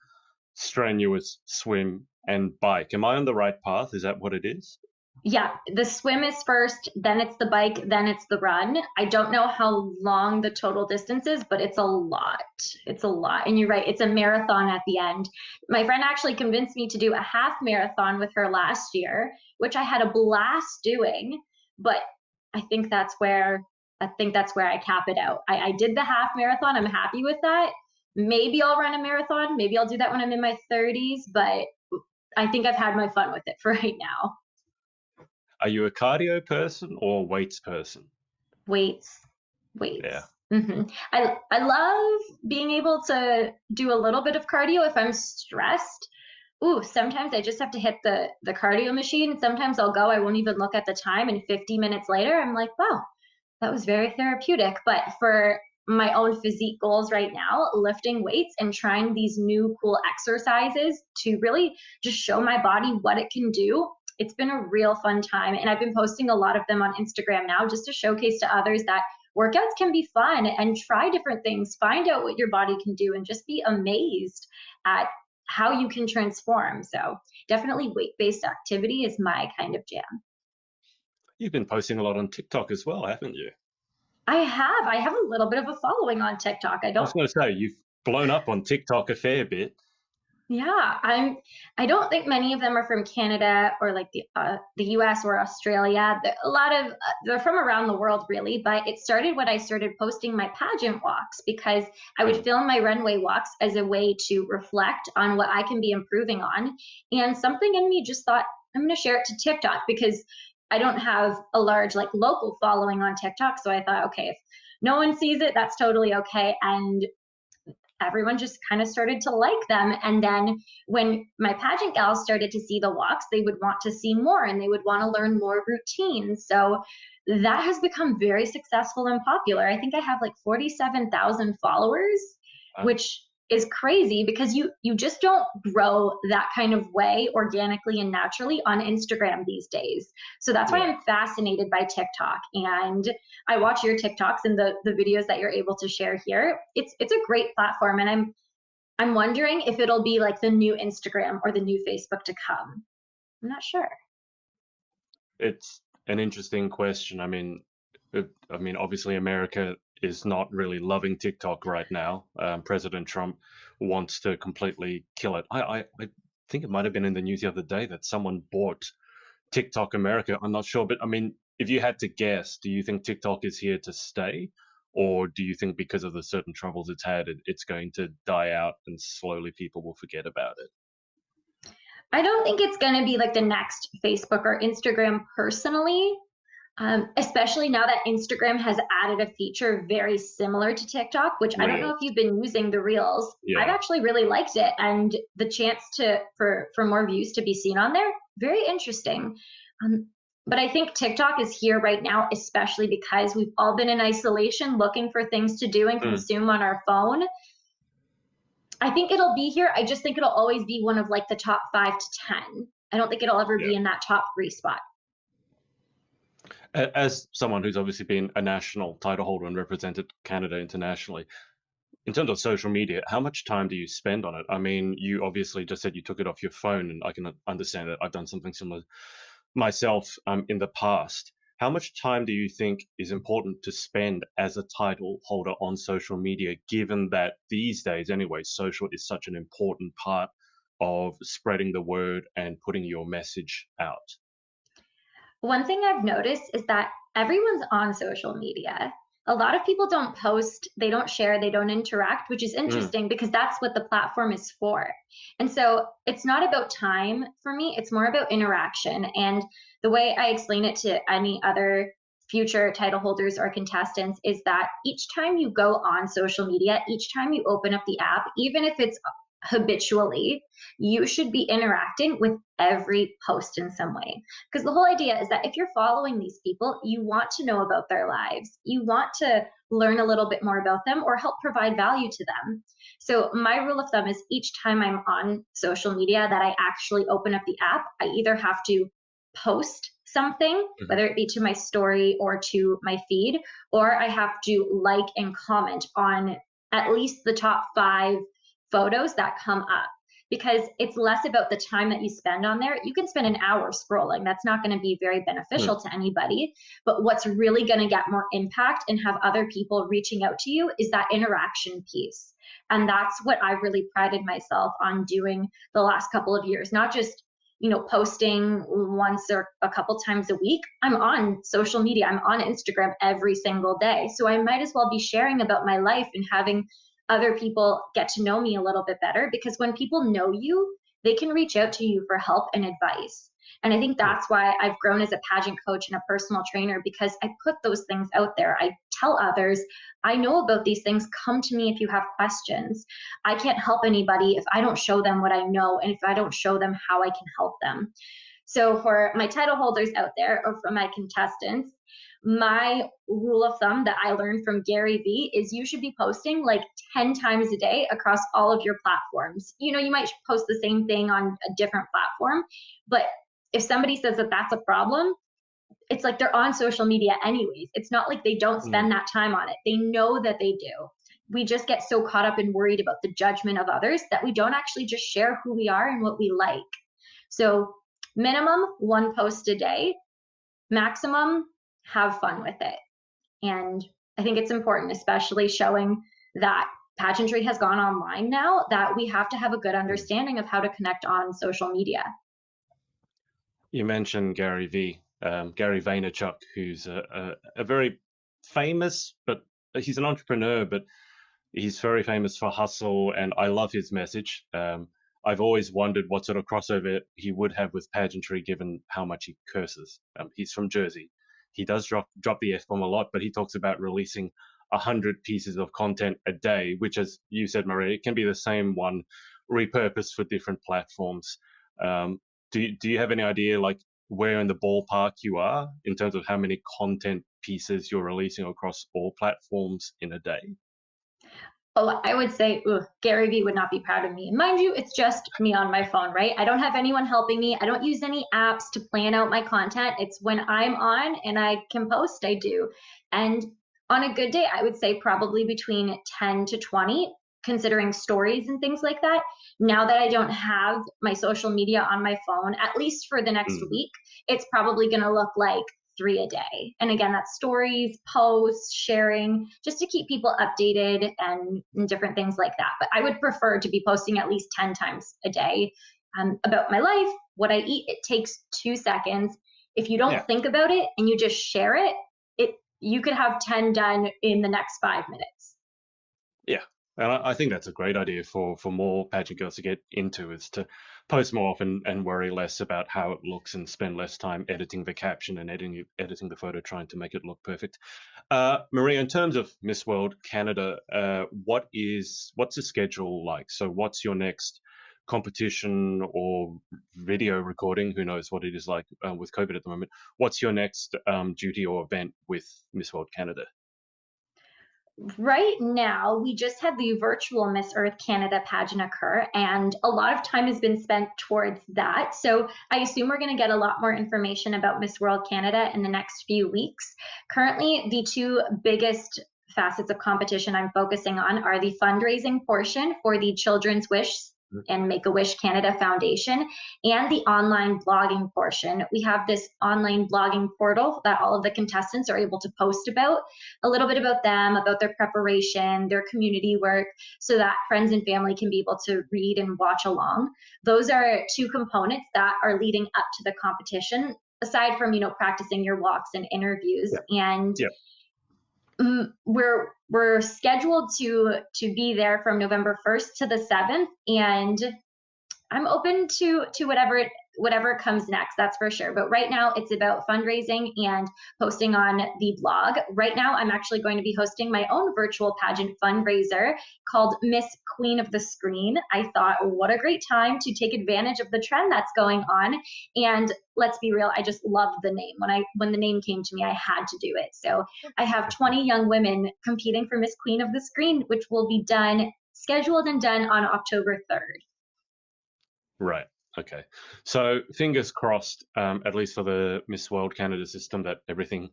strenuous swim and bike. Am I on the right path? Is that what it is? Yeah, the swim is first, then it's the bike, then it's the run. I don't know how long the total distance is, but it's a lot. It's a lot. And you're right, it's a marathon at the end. My friend actually convinced me to do a half marathon with her last year, which I had a blast doing, but I think that's where I cap it out. I did the half marathon. I'm happy with that. Maybe I'll run a marathon. Maybe I'll do that when I'm in my 30s, but I think I've had my fun with it for right now. Are you a cardio person or a weights person? Weights. Yeah. Mm-hmm. I love being able to do a little bit of cardio if I'm stressed. Ooh, sometimes I just have to hit the cardio machine. Sometimes I'll go, I won't even look at the time, and 50 minutes later, I'm like, wow, that was very therapeutic. But for my own physique goals right now, lifting weights and trying these new cool exercises to really just show my body what it can do, it's been a real fun time. And I've been posting a lot of them on Instagram now just to showcase to others that workouts can be fun, and try different things, find out what your body can do, and just be amazed at how you can transform. So definitely weight-based activity is my kind of jam. You've been posting a lot on TikTok as well, haven't you? I have a little bit of a following on TikTok. I was going to say, you've blown up on TikTok a fair bit. Yeah, I don't think many of them are from Canada or like the US or Australia. A lot of they're from around the world really, but it started when I started posting my pageant walks because I would film my runway walks as a way to reflect on what I can be improving on. And something in me just thought I'm going to share it to TikTok because I don't have a large like local following on TikTok, so I thought okay, if no one sees it, that's totally okay. And everyone just kind of started to like them. And then when my pageant gals started to see the walks, they would want to see more and they would want to learn more routines. So that has become very successful and popular. I think I have like 47,000 followers, which is crazy because you just don't grow that kind of way organically and naturally on Instagram these days. So that's why I'm fascinated by TikTok, and I watch your TikToks and the videos that you're able to share here. It's a great platform, and I'm wondering if it'll be like the new Instagram or the new Facebook to come. I'm not sure. It's an interesting question. I mean, obviously America is not really loving TikTok right now. President Trump wants to completely kill it. I think it might have been in the news the other day that someone bought TikTok America. I'm not sure, but I mean, if you had to guess, do you think TikTok is here to stay? Or do you think because of the certain troubles it's had, it's going to die out and slowly people will forget about it? I don't think it's going to be like the next Facebook or Instagram personally. Especially now that Instagram has added a feature very similar to TikTok, which I don't know if you've been using the Reels. I've actually really liked it, and the chance for more views to be seen on there, very interesting. But I think TikTok is here right now, especially because we've all been in isolation looking for things to do and consume on our phone. I think it'll be here. I just think it'll always be one of like the top 5 to 10. I don't think it'll ever be in that top 3 spot. As someone who's obviously been a national title holder and represented Canada internationally, in terms of social media, how much time do you spend on it? I mean, you obviously just said you took it off your phone, and I can understand that. I've done something similar myself in the past. How much time do you think is important to spend as a title holder on social media, given that these days, anyway, social is such an important part of spreading the word and putting your message out? One thing I've noticed is that everyone's on social media. A lot of people don't post, they don't share, they don't interact, which is interesting because that's what the platform is for. And so it's not about time for me, it's more about interaction. And the way I explain it to any other future title holders or contestants is that each time you go on social media, each time you open up the app, even if it's habitually, you should be interacting with every post in some way. Because the whole idea is that if you're following these people, you want to know about their lives. You want to learn a little bit more about them or help provide value to them. So my rule of thumb is each time I'm on social media that I actually open up the app, I either have to post something, whether it be to my story or to my feed, or I have to like and comment on at least the top 5 photos that come up, because it's less about the time that you spend on there. You can spend an hour scrolling. That's not going to be very beneficial to anybody. But what's really going to get more impact and have other people reaching out to you is that interaction piece. And that's what I've really prided myself on doing the last couple of years, not just posting once or a couple times a week. I'm on social media. I'm on Instagram every single day. So I might as well be sharing about my life and having other people get to know me a little bit better, because when people know you, they can reach out to you for help and advice. And I think that's why I've grown as a pageant coach and a personal trainer, because I put those things out there. I tell others, I know about these things. Come to me if you have questions. I can't help anybody if I don't show them what I know and if I don't show them how I can help them. So for my title holders out there, or for my contestants, my rule of thumb that I learned from Gary Vee is you should be posting like 10 times a day across all of your platforms. You might post the same thing on a different platform, but if somebody says that that's a problem, it's like they're on social media anyways. It's not like they don't spend that time on it. They know that they do. we just get so caught up and worried about the judgment of others that we don't actually just share who we are and what we like. So minimum 1 post a day, maximum have fun with it. And I think it's important, especially showing that pageantry has gone online now, that we have to have a good understanding of how to connect on social media. You mentioned Gary Gary Vaynerchuk, who's a very famous, but he's an entrepreneur, but he's very famous for hustle, and I love his message. I've always wondered what sort of crossover he would have with pageantry, given how much he curses. He's from Jersey. He does drop the F-bomb a lot, but he talks about releasing 100 pieces of content a day, which, as you said, Maria, it can be the same one repurposed for different platforms. Do you have any idea, like, where in the ballpark you are in terms of how many content pieces you're releasing across all platforms in a day? Oh, I would say, Gary Vee would not be proud of me. And mind you, it's just me on my phone, right? I don't have anyone helping me. I don't use any apps to plan out my content. It's when I'm on and I can post, I do. And on a good day, I would say probably between 10 to 20, considering stories and things like that. Now that I don't have my social media on my phone, at least for the next week, it's probably going to look like 3 a day. And again, that's stories, posts, sharing, just to keep people updated and different things like that. But I would prefer to be posting at least 10 times a day about my life, what I eat. It takes 2 seconds. If you don't think about it and you just share it, you could have 10 done in the next 5 minutes. Yeah. And I think that's a great idea for more pageant girls to get into, is to post more often and worry less about how it looks and spend less time editing the caption and editing the photo, trying to make it look perfect. Maria, in terms of Miss World Canada, what's the schedule like? So what's your next competition or video recording? Who knows what it is like with COVID at the moment. What's your next duty or event with Miss World Canada? Right now, we just had the virtual Miss Earth Canada pageant occur, and a lot of time has been spent towards that. So I assume we're going to get a lot more information about Miss World Canada in the next few weeks. Currently, the 2 biggest facets of competition I'm focusing on are the fundraising portion for the Children's Wish and Make-A-Wish Canada Foundation, and the online blogging portion. We have this online blogging portal that all of the contestants are able to post about, a little bit about them, about their preparation, their community work, so that friends and family can be able to read and watch along. Those are 2 components that are leading up to the competition, aside from, practicing your walks and interviews. And we're scheduled to be there from November 1st to the 7th, and I'm open to whatever comes next, that's for sure. But right now it's about fundraising and posting on the blog. Right now I'm actually going to be hosting my own virtual pageant fundraiser called Miss Queen of the Screen. I thought, what a great time to take advantage of the trend that's going on. And let's be real, I just loved the name. When the name came to me, I had to do it. So I have 20 young women competing for Miss Queen of the Screen, which will be scheduled and done on October 3rd. Right. Okay. So fingers crossed, at least for the Miss World Canada system, that everything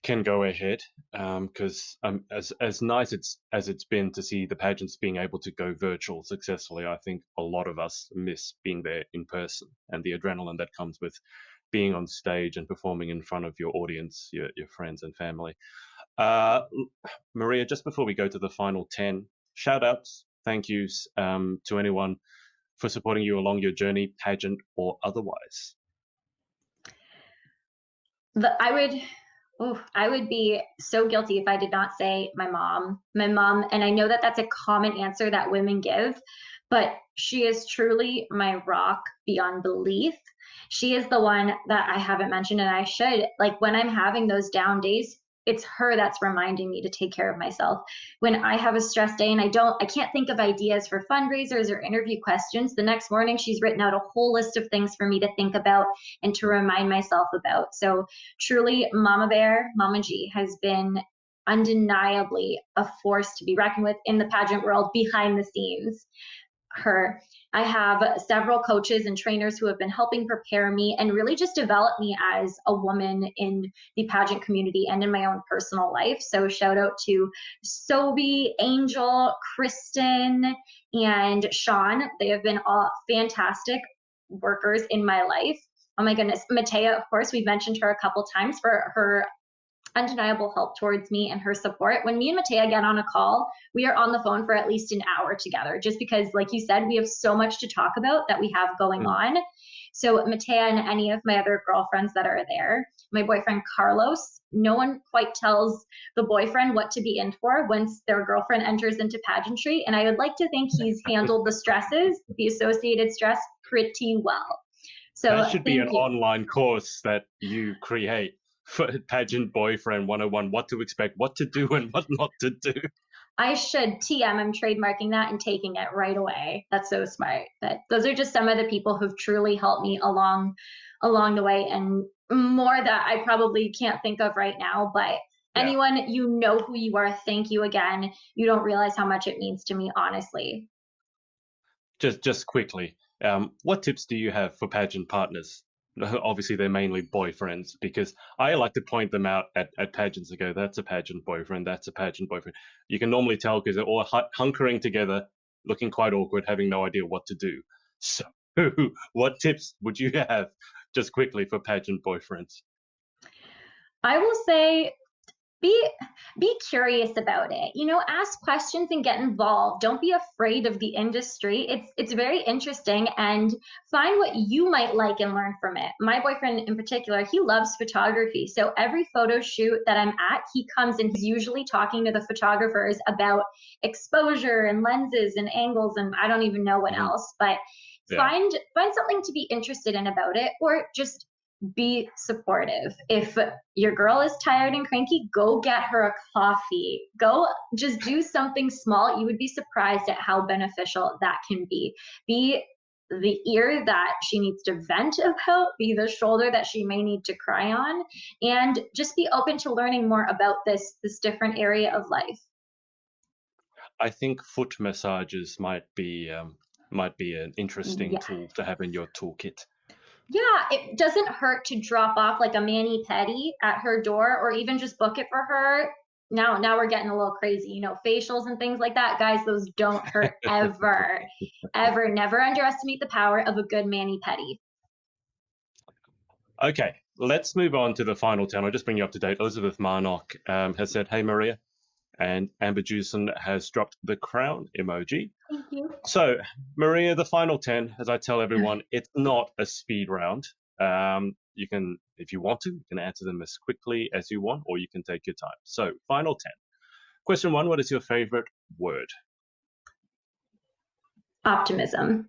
can go ahead. Because as nice as it's been to see the pageants being able to go virtual successfully, I think a lot of us miss being there in person and the adrenaline that comes with being on stage and performing in front of your audience, your friends and family. Maria, just before we go to the final 10, shout outs, thank yous to anyone for supporting you along your journey, pageant or otherwise. I would be so guilty if I did not say my mom. And I know that that's a common answer that women give, but she is truly my rock beyond belief. She is the one that I haven't mentioned, and I should. Like, when I'm having those down days, it's her that's reminding me to take care of myself. When I have a stress day and I can't think of ideas for fundraisers or interview questions, the next morning she's written out a whole list of things for me to think about and to remind myself about. So truly, Mama Bear, Mama G, has been undeniably a force to be reckoned with in the pageant world behind the scenes. her. I have several coaches and trainers who have been helping prepare me and really just develop me as a woman in the pageant community and in my own personal life. So shout out to Sobi, Angel, Kristen, and Sean. They have been all fantastic workers in my life. Oh my goodness. Matea, of course, we've mentioned her a couple times for her undeniable help towards me and her support. When me and Matea get on a call, we are on the phone for at least an hour together, just because, like you said, we have so much to talk about that we have going on. So Matea and any of my other girlfriends that are there, my boyfriend Carlos, no one quite tells the boyfriend what to be in for once their girlfriend enters into pageantry. And I would like to think he's handled the stresses, the associated stress, pretty well. So that should be an online course that you create for Pageant Boyfriend 101, what to expect, what to do, and what not to do. I should TM. I'm trademarking that and taking it right away. That's so smart. But those are just some of the people who've truly helped me along the way, and more that I probably can't think of right now. But anyone, you know who you are. Thank you again. You don't realize how much it means to me, honestly. Just quickly, what tips do you have for pageant partners? Obviously, they're mainly boyfriends, because I like to point them out at pageants and go, that's a pageant boyfriend, that's a pageant boyfriend. You can normally tell because they're all hunkering together, looking quite awkward, having no idea what to do. So what tips would you have, just quickly, for pageant boyfriends? I will say, be curious about it. You know, ask questions and get involved. Don't be afraid of the industry. It's very interesting, and find what you might like and learn from it. My boyfriend in particular, he loves photography. So every photo shoot that I'm at, he comes and he's usually talking to the photographers about exposure and lenses and angles, and I don't even know what else, but find something to be interested in about it, or just be supportive. If your girl is tired and cranky, go get her a coffee. Go just do something small. You would be surprised at how beneficial that can be. Be the ear that she needs to vent about, be the shoulder that she may need to cry on, and just be open to learning more about this different area of life. I think foot massages might be an interesting tool to have in your toolkit. Yeah, it doesn't hurt to drop off like a mani-pedi at her door, or even just book it for her. Now we're getting a little crazy, you know, facials and things like that. Guys, those don't hurt ever. Ever. Never underestimate the power of a good mani-pedi. Okay, let's move on to the final 10. I'll just bring you up to date. Elizabeth Marnock has said, hey, Maria. And Amber Jewson has dropped the crown emoji. Thank you. So, Maria, the final 10, as I tell everyone, it's not a speed round. You can, if you want to, you can answer them as quickly as you want, or you can take your time. So, final 10. Question 1, what is your favorite word? Optimism.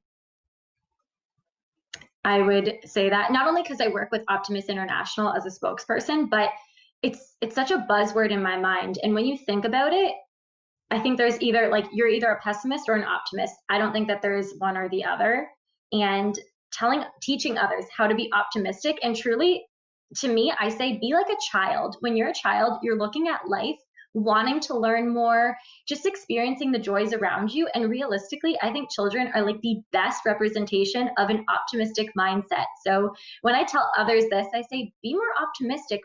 I would say that, not only because I work with Optimist International as a spokesperson, but it's such a buzzword in my mind. And when you think about it, I think there's you're either a pessimist or an optimist. I don't think that there's one or the other. And teaching others how to be optimistic, and truly, to me, I say be like a child. When you're a child, you're looking at life, wanting to learn more, just experiencing the joys around you. And realistically, I think children are like the best representation of an optimistic mindset. So when I tell others this, I say, be more optimistic,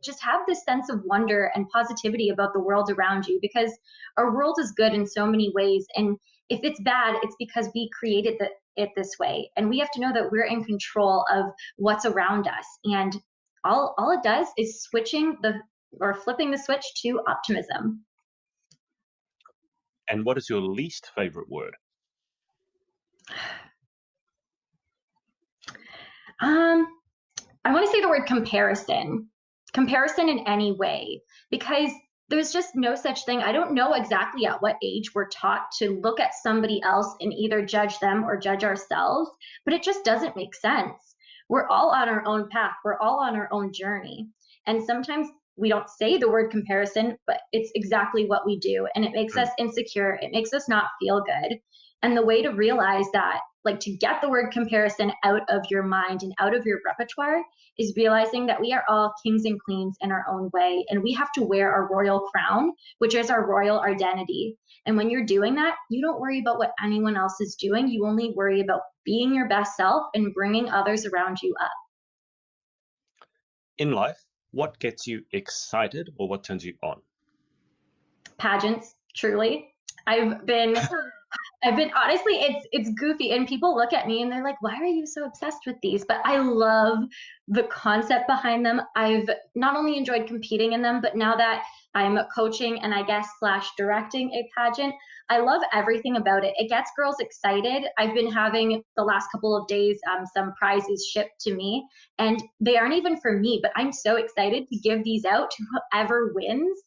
just have this sense of wonder and positivity about the world around you, because our world is good in so many ways. And if it's bad, it's because we created it this way. And we have to know that we're in control of what's around us. And all it does is flipping the switch to optimism. And what is your least favorite word? I want to say the word comparison. Comparison in any way, because there's just no such thing. I don't know exactly at what age we're taught to look at somebody else and either judge them or judge ourselves, but it just doesn't make sense. We're all on our own path. We're all on our own journey. And sometimes we don't say the word comparison, but it's exactly what we do. And it makes us insecure. It makes us not feel good. And the way to realize that, like to get the word comparison out of your mind and out of your repertoire, is realizing that we are all kings and queens in our own way. And we have to wear our royal crown, which is our royal identity. And when you're doing that, you don't worry about what anyone else is doing. You only worry about being your best self and bringing others around you up. In life, what gets you excited or what turns you on? Pageants, truly. I've been honestly, it's goofy, and people look at me and they're like, why are you so obsessed with these? But I love the concept behind them. I've not only enjoyed competing in them, but now that I'm coaching and I guess slash directing a pageant, I love everything about it. It gets girls excited. I've been having the last couple of days some prizes shipped to me, and they aren't even for me, but I'm so excited to give these out to whoever wins.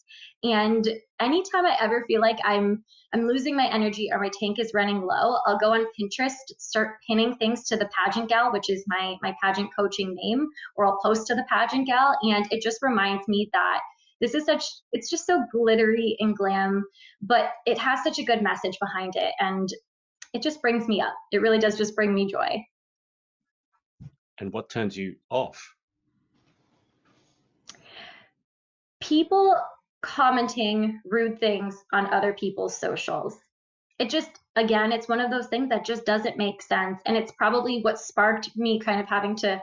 And anytime I ever feel like I'm losing my energy or my tank is running low, I'll go on Pinterest, start pinning things to the Pageant Gal, which is my pageant coaching name, or I'll post to the Pageant Gal, and it just reminds me that it's just so glittery and glam, but it has such a good message behind it, and it just brings me up. It really does just bring me joy. And what turns you off? People commenting rude things on other people's socials. It just, again, it's one of those things that just doesn't make sense. And it's probably what sparked me kind of having to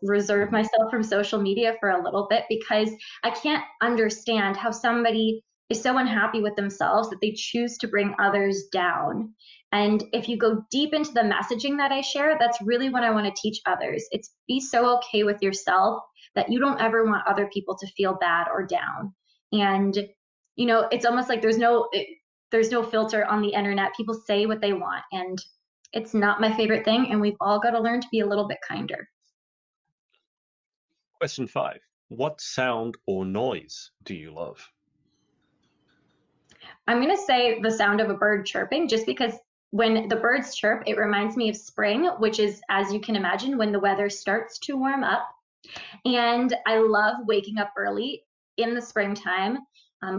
reserve myself from social media for a little bit, because I can't understand how somebody is so unhappy with themselves that they choose to bring others down. And if you go deep into the messaging that I share, that's really what I want to teach others. It's be so okay with yourself that you don't ever want other people to feel bad or down. And, you know, it's almost like there's no filter on the internet. People say what they want, and it's not my favorite thing. And we've all got to learn to be a little bit kinder. Question 5. What sound or noise do you love? I'm going to say the sound of a bird chirping, just because when the birds chirp, it reminds me of spring, which is, as you can imagine, when the weather starts to warm up. And I love waking up early in the springtime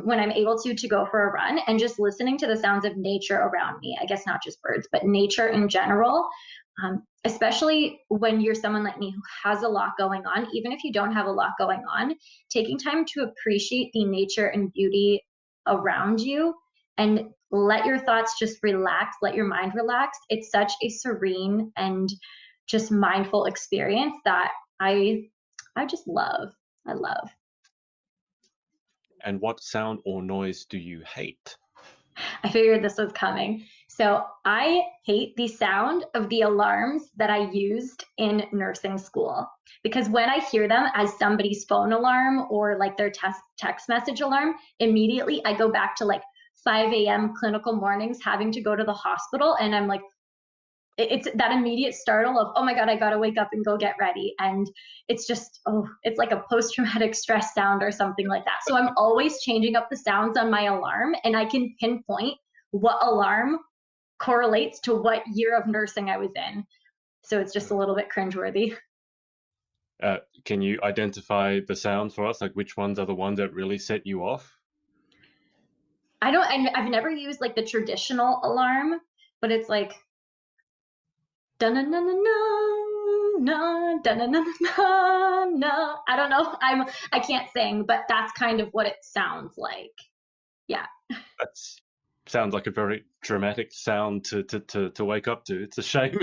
when I'm able to go for a run and just listening to the sounds of nature around me. I guess not just birds, but nature in general. Especially when you're someone like me who has a lot going on. Even if you don't have a lot going on, taking time to appreciate the nature and beauty around you and let your thoughts just relax, let your mind relax. It's such a serene and just mindful experience that I just love. I love. And what sound or noise do you hate? I figured this was coming. So I hate the sound of the alarms that I used in nursing school, because when I hear them as somebody's phone alarm or like their text message alarm, immediately I go back to like 5 a.m. clinical mornings having to go to the hospital. And I'm like, it's that immediate startle of, oh my God, I got to wake up and go get ready. And it's just, it's like a post-traumatic stress sound or something like that. So I'm always changing up the sounds on my alarm, and I can pinpoint what alarm correlates to what year of nursing I was in. So it's just a little bit cringeworthy. Can you identify the sounds for us? Like which ones are the ones that really set you off? I've never used like the traditional alarm, but it's like, I don't know. I can't sing, but that's kind of what it sounds like. Yeah. That sounds like a very dramatic sound to wake up to. It's a shame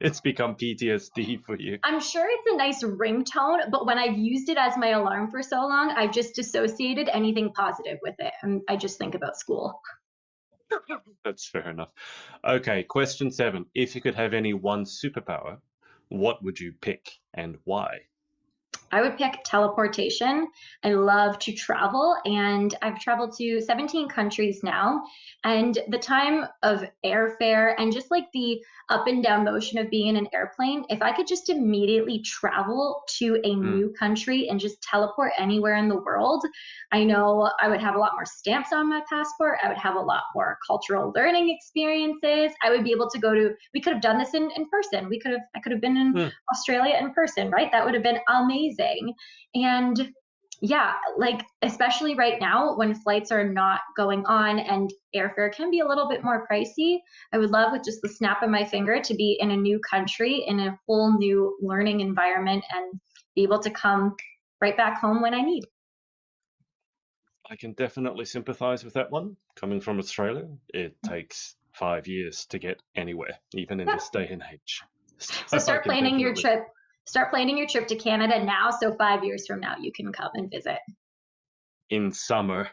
it's become PTSD for you. I'm sure it's a nice ringtone, but when I've used it as my alarm for so long, I've just dissociated anything positive with it. And I just think about school. That's fair enough. Okay, question 7. If you could have any one superpower, what would you pick and why? I would pick teleportation. I love to travel, and I've traveled to 17 countries now. And the time of airfare and just like the up and down motion of being in an airplane, if I could just immediately travel to a new country and just teleport anywhere in the world, I know I would have a lot more stamps on my passport. I would have a lot more cultural learning experiences. I would be able to we could have done this in person. I could have been in Australia in person, right? That would have been amazing. And Yeah, like especially right now when flights are not going on and airfare can be a little bit more pricey, I would love with just the snap of my finger to be in a new country, in a whole new learning environment, and be able to come right back home when I need. I can definitely sympathize with that one. Coming from Australia, it Mm. takes 5 years to get anywhere, even in Yep. this day and age. So So I can definitely, start planning your trip to Canada now, so 5 years from now you can come and visit. in summer,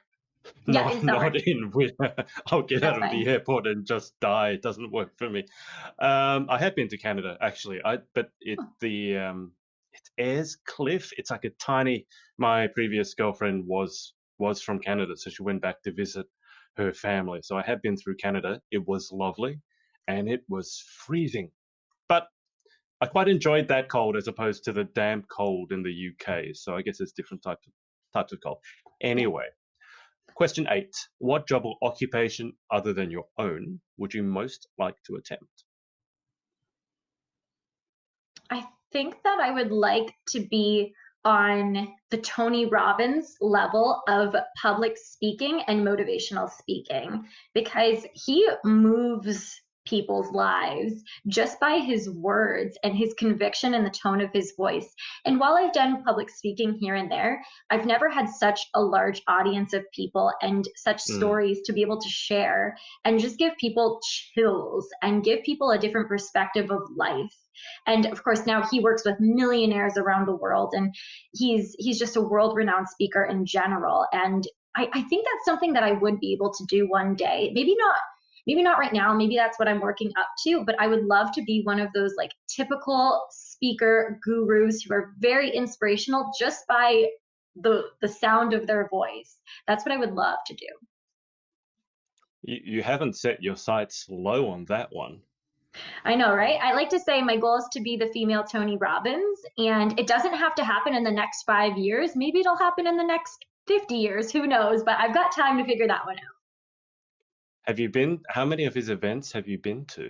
Yeah, not in summer. not in winter. I'll get out That's of the fine. airport and just die. It doesn't work for me. I have been to Canada actually. But it's Ayers Cliff. It's like a tiny. My previous girlfriend was from Canada, so she went back to visit her family. So I have been through Canada. It was lovely, and it was freezing. But I quite enjoyed that cold as opposed to the damp cold in the UK. So I guess it's different types of cold. Yeah. Anyway, question 8. What job or occupation other than your own would you most like to attempt? I think that I would like to be on the Tony Robbins level of public speaking and motivational speaking because he moves people's lives just by his words and his conviction and the tone of his voice. And while I've done public speaking here and there, I've never had such a large audience of people and such Mm, stories to be able to share and just give people chills and give people a different perspective of life. And of course, now he works with millionaires around the world, and he's just a world renowned speaker in general. And I think that's something that I would be able to do one day. Maybe not right now. Maybe that's what I'm working up to. But I would love to be one of those like typical speaker gurus who are very inspirational just by the sound of their voice. That's what I would love to do. you haven't set your sights low on that one. I know, right? I like to say my goal is to be the female Tony Robbins, and it doesn't have to happen in the next 5 years. Maybe it'll happen in the next 50 years. Who knows? But I've got time to figure that one out. Have you been? How many of his events have you been to?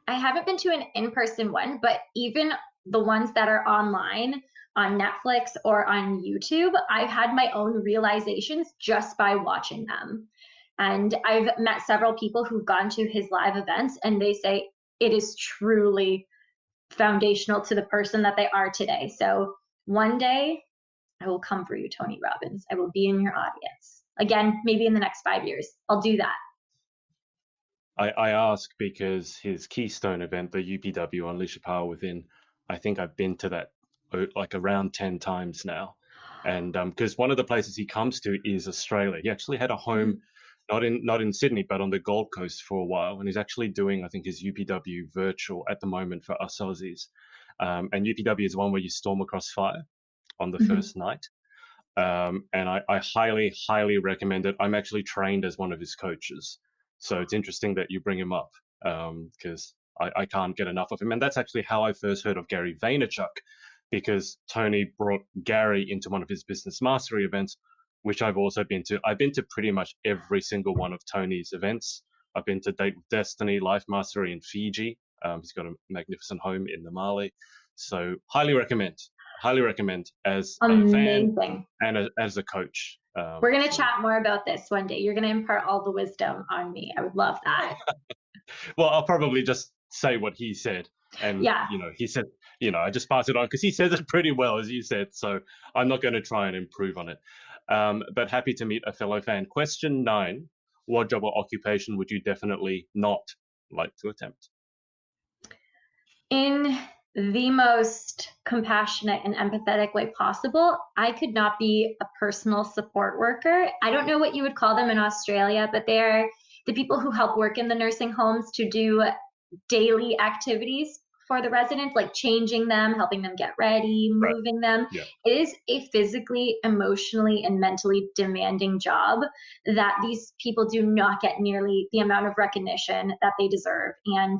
I haven't been to an in person one, but even the ones that are online on Netflix or on YouTube, I've had my own realizations just by watching them. And I've met several people who've gone to his live events, and they say it is truly foundational to the person that they are today. So one day I will come for you, Tony Robbins. I will be in your audience. Again, maybe in the next 5 years. I'll do that. I ask because his Keystone event, the UPW Unleash Your Power Within, I think I've been to that like around 10 times now. And because one of the places he comes to is Australia. He actually had a home Mhm. not in Sydney, but on the Gold Coast for a while. And he's actually doing, I think, his UPW virtual at the moment for us Aussies. And UPW is one where you storm across fire on the Mhm. first night. And I highly, highly recommend it. I'm actually trained as one of his coaches. So it's interesting that you bring him up because I can't get enough of him. And that's actually how I first heard of Gary Vaynerchuk because Tony brought Gary into one of his business mastery events, which I've also been to. I've been to pretty much every single one of Tony's events. I've been to Date with Destiny, Life Mastery in Fiji. He's got a magnificent home in Namale. So highly recommend as a fan Amazing. and as a coach. We're going to So, chat more about this one day. You're going to impart all the wisdom on me. I would love that. well, I'll probably just say what he said, and Yeah. he said, I just pass it on because he says it pretty well, as you said. So I'm not going to try and improve on it. But happy to meet a fellow fan. Question 9: what job or occupation would you definitely not like to attempt? In the most compassionate and empathetic way possible, I could not be a personal support worker. I don't know what you would call them in Australia, but they're the people who help work in the nursing homes to do daily activities for the residents, like changing them, helping them get ready, Right. moving them. Yeah. It is a physically, emotionally, and mentally demanding job that these people do not get nearly the amount of recognition that they deserve. And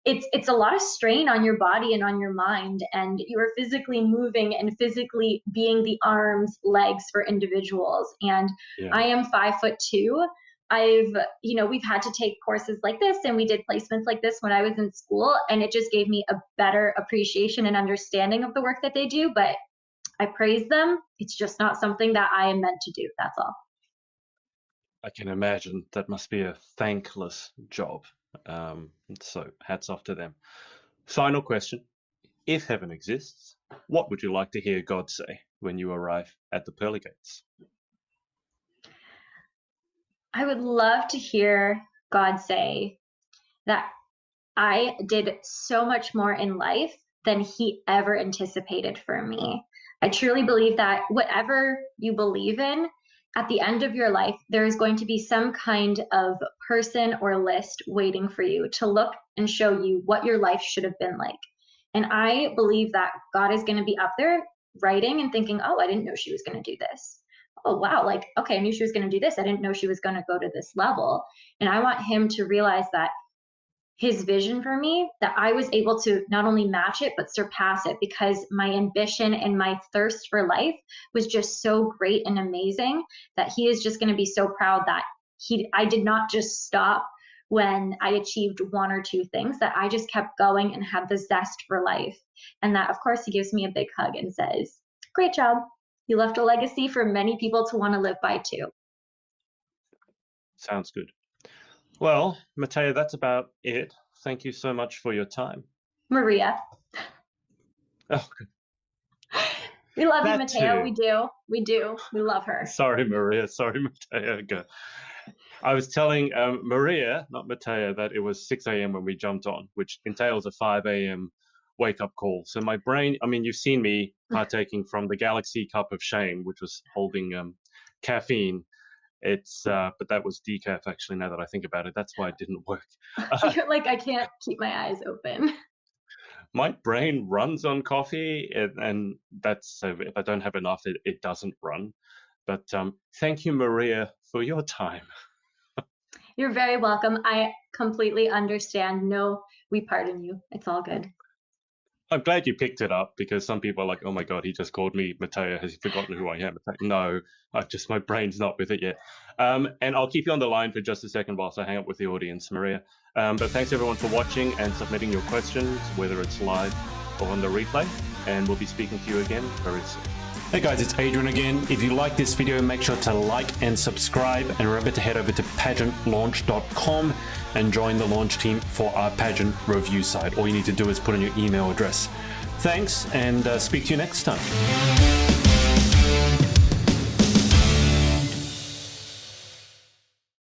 it's a lot of strain on your body and on your mind, and you are physically moving and physically being the arms, legs for individuals. And Yeah. I am 5'2". We've had to take courses like this, and we did placements like this when I was in school, and it just gave me a better appreciation and understanding of the work that they do. But I praise them. It's just not something that I am meant to do. That's all. I can imagine that must be a thankless job. So hats off to them. Final question. If heaven exists, what would you like to hear God say when you arrive at the pearly gates? I would love to hear God say that I did so much more in life than he ever anticipated for me. I truly believe that whatever you believe in, at the end of your life, there is going to be some kind of person or list waiting for you to look and show you what your life should have been like. And I believe that God is going to be up there writing and thinking, oh, I didn't know she was going to do this. Oh, wow. Like, okay, I knew she was going to do this. I didn't know she was going to go to this level. And I want him to realize that his vision for me, that I was able to not only match it, but surpass it, because my ambition and my thirst for life was just so great and amazing that he is just going to be so proud that I did not just stop when I achieved one or two things, that I just kept going and had the zest for life. And that, of course, he gives me a big hug and says, great job. You left a legacy for many people to want to live by too. Sounds good. Well, Matea, that's about it. Thank you so much for your time. Maria. Oh, we love you, that Matea. too. We do. We do. We love her. Sorry, Maria. Sorry, Matea. I was telling Maria, not Matea, that it was 6 a.m. when we jumped on, which entails a 5 a.m. wake-up call. So my brain, I mean, you've seen me partaking from the Galaxy Cup of Shame, which was holding caffeine. But that was decaf, actually, now that I think about it. That's why it didn't work. You're like, I can't keep my eyes open. My brain runs on coffee, and that's, so if I don't have enough, it doesn't run. But thank you, Maria, for your time. You're very welcome. I completely understand. No, we pardon you. It's all good. I'm glad you picked it up, because some people are like, oh my God, he just called me Matea. Has he forgotten who I am? It's like, no, my brain's not with it yet. And I'll keep you on the line for just a second whilst I hang up with the audience, Maria. But thanks everyone for watching and submitting your questions, whether it's live or on the replay. And we'll be speaking to you again very soon. Hey guys, it's Adrian again. If you like this video, make sure to like and subscribe, and remember to head over to pageantlaunch.com and join the launch team for our pageant review site. All you need to do is put in your email address. Thanks, and speak to you next time.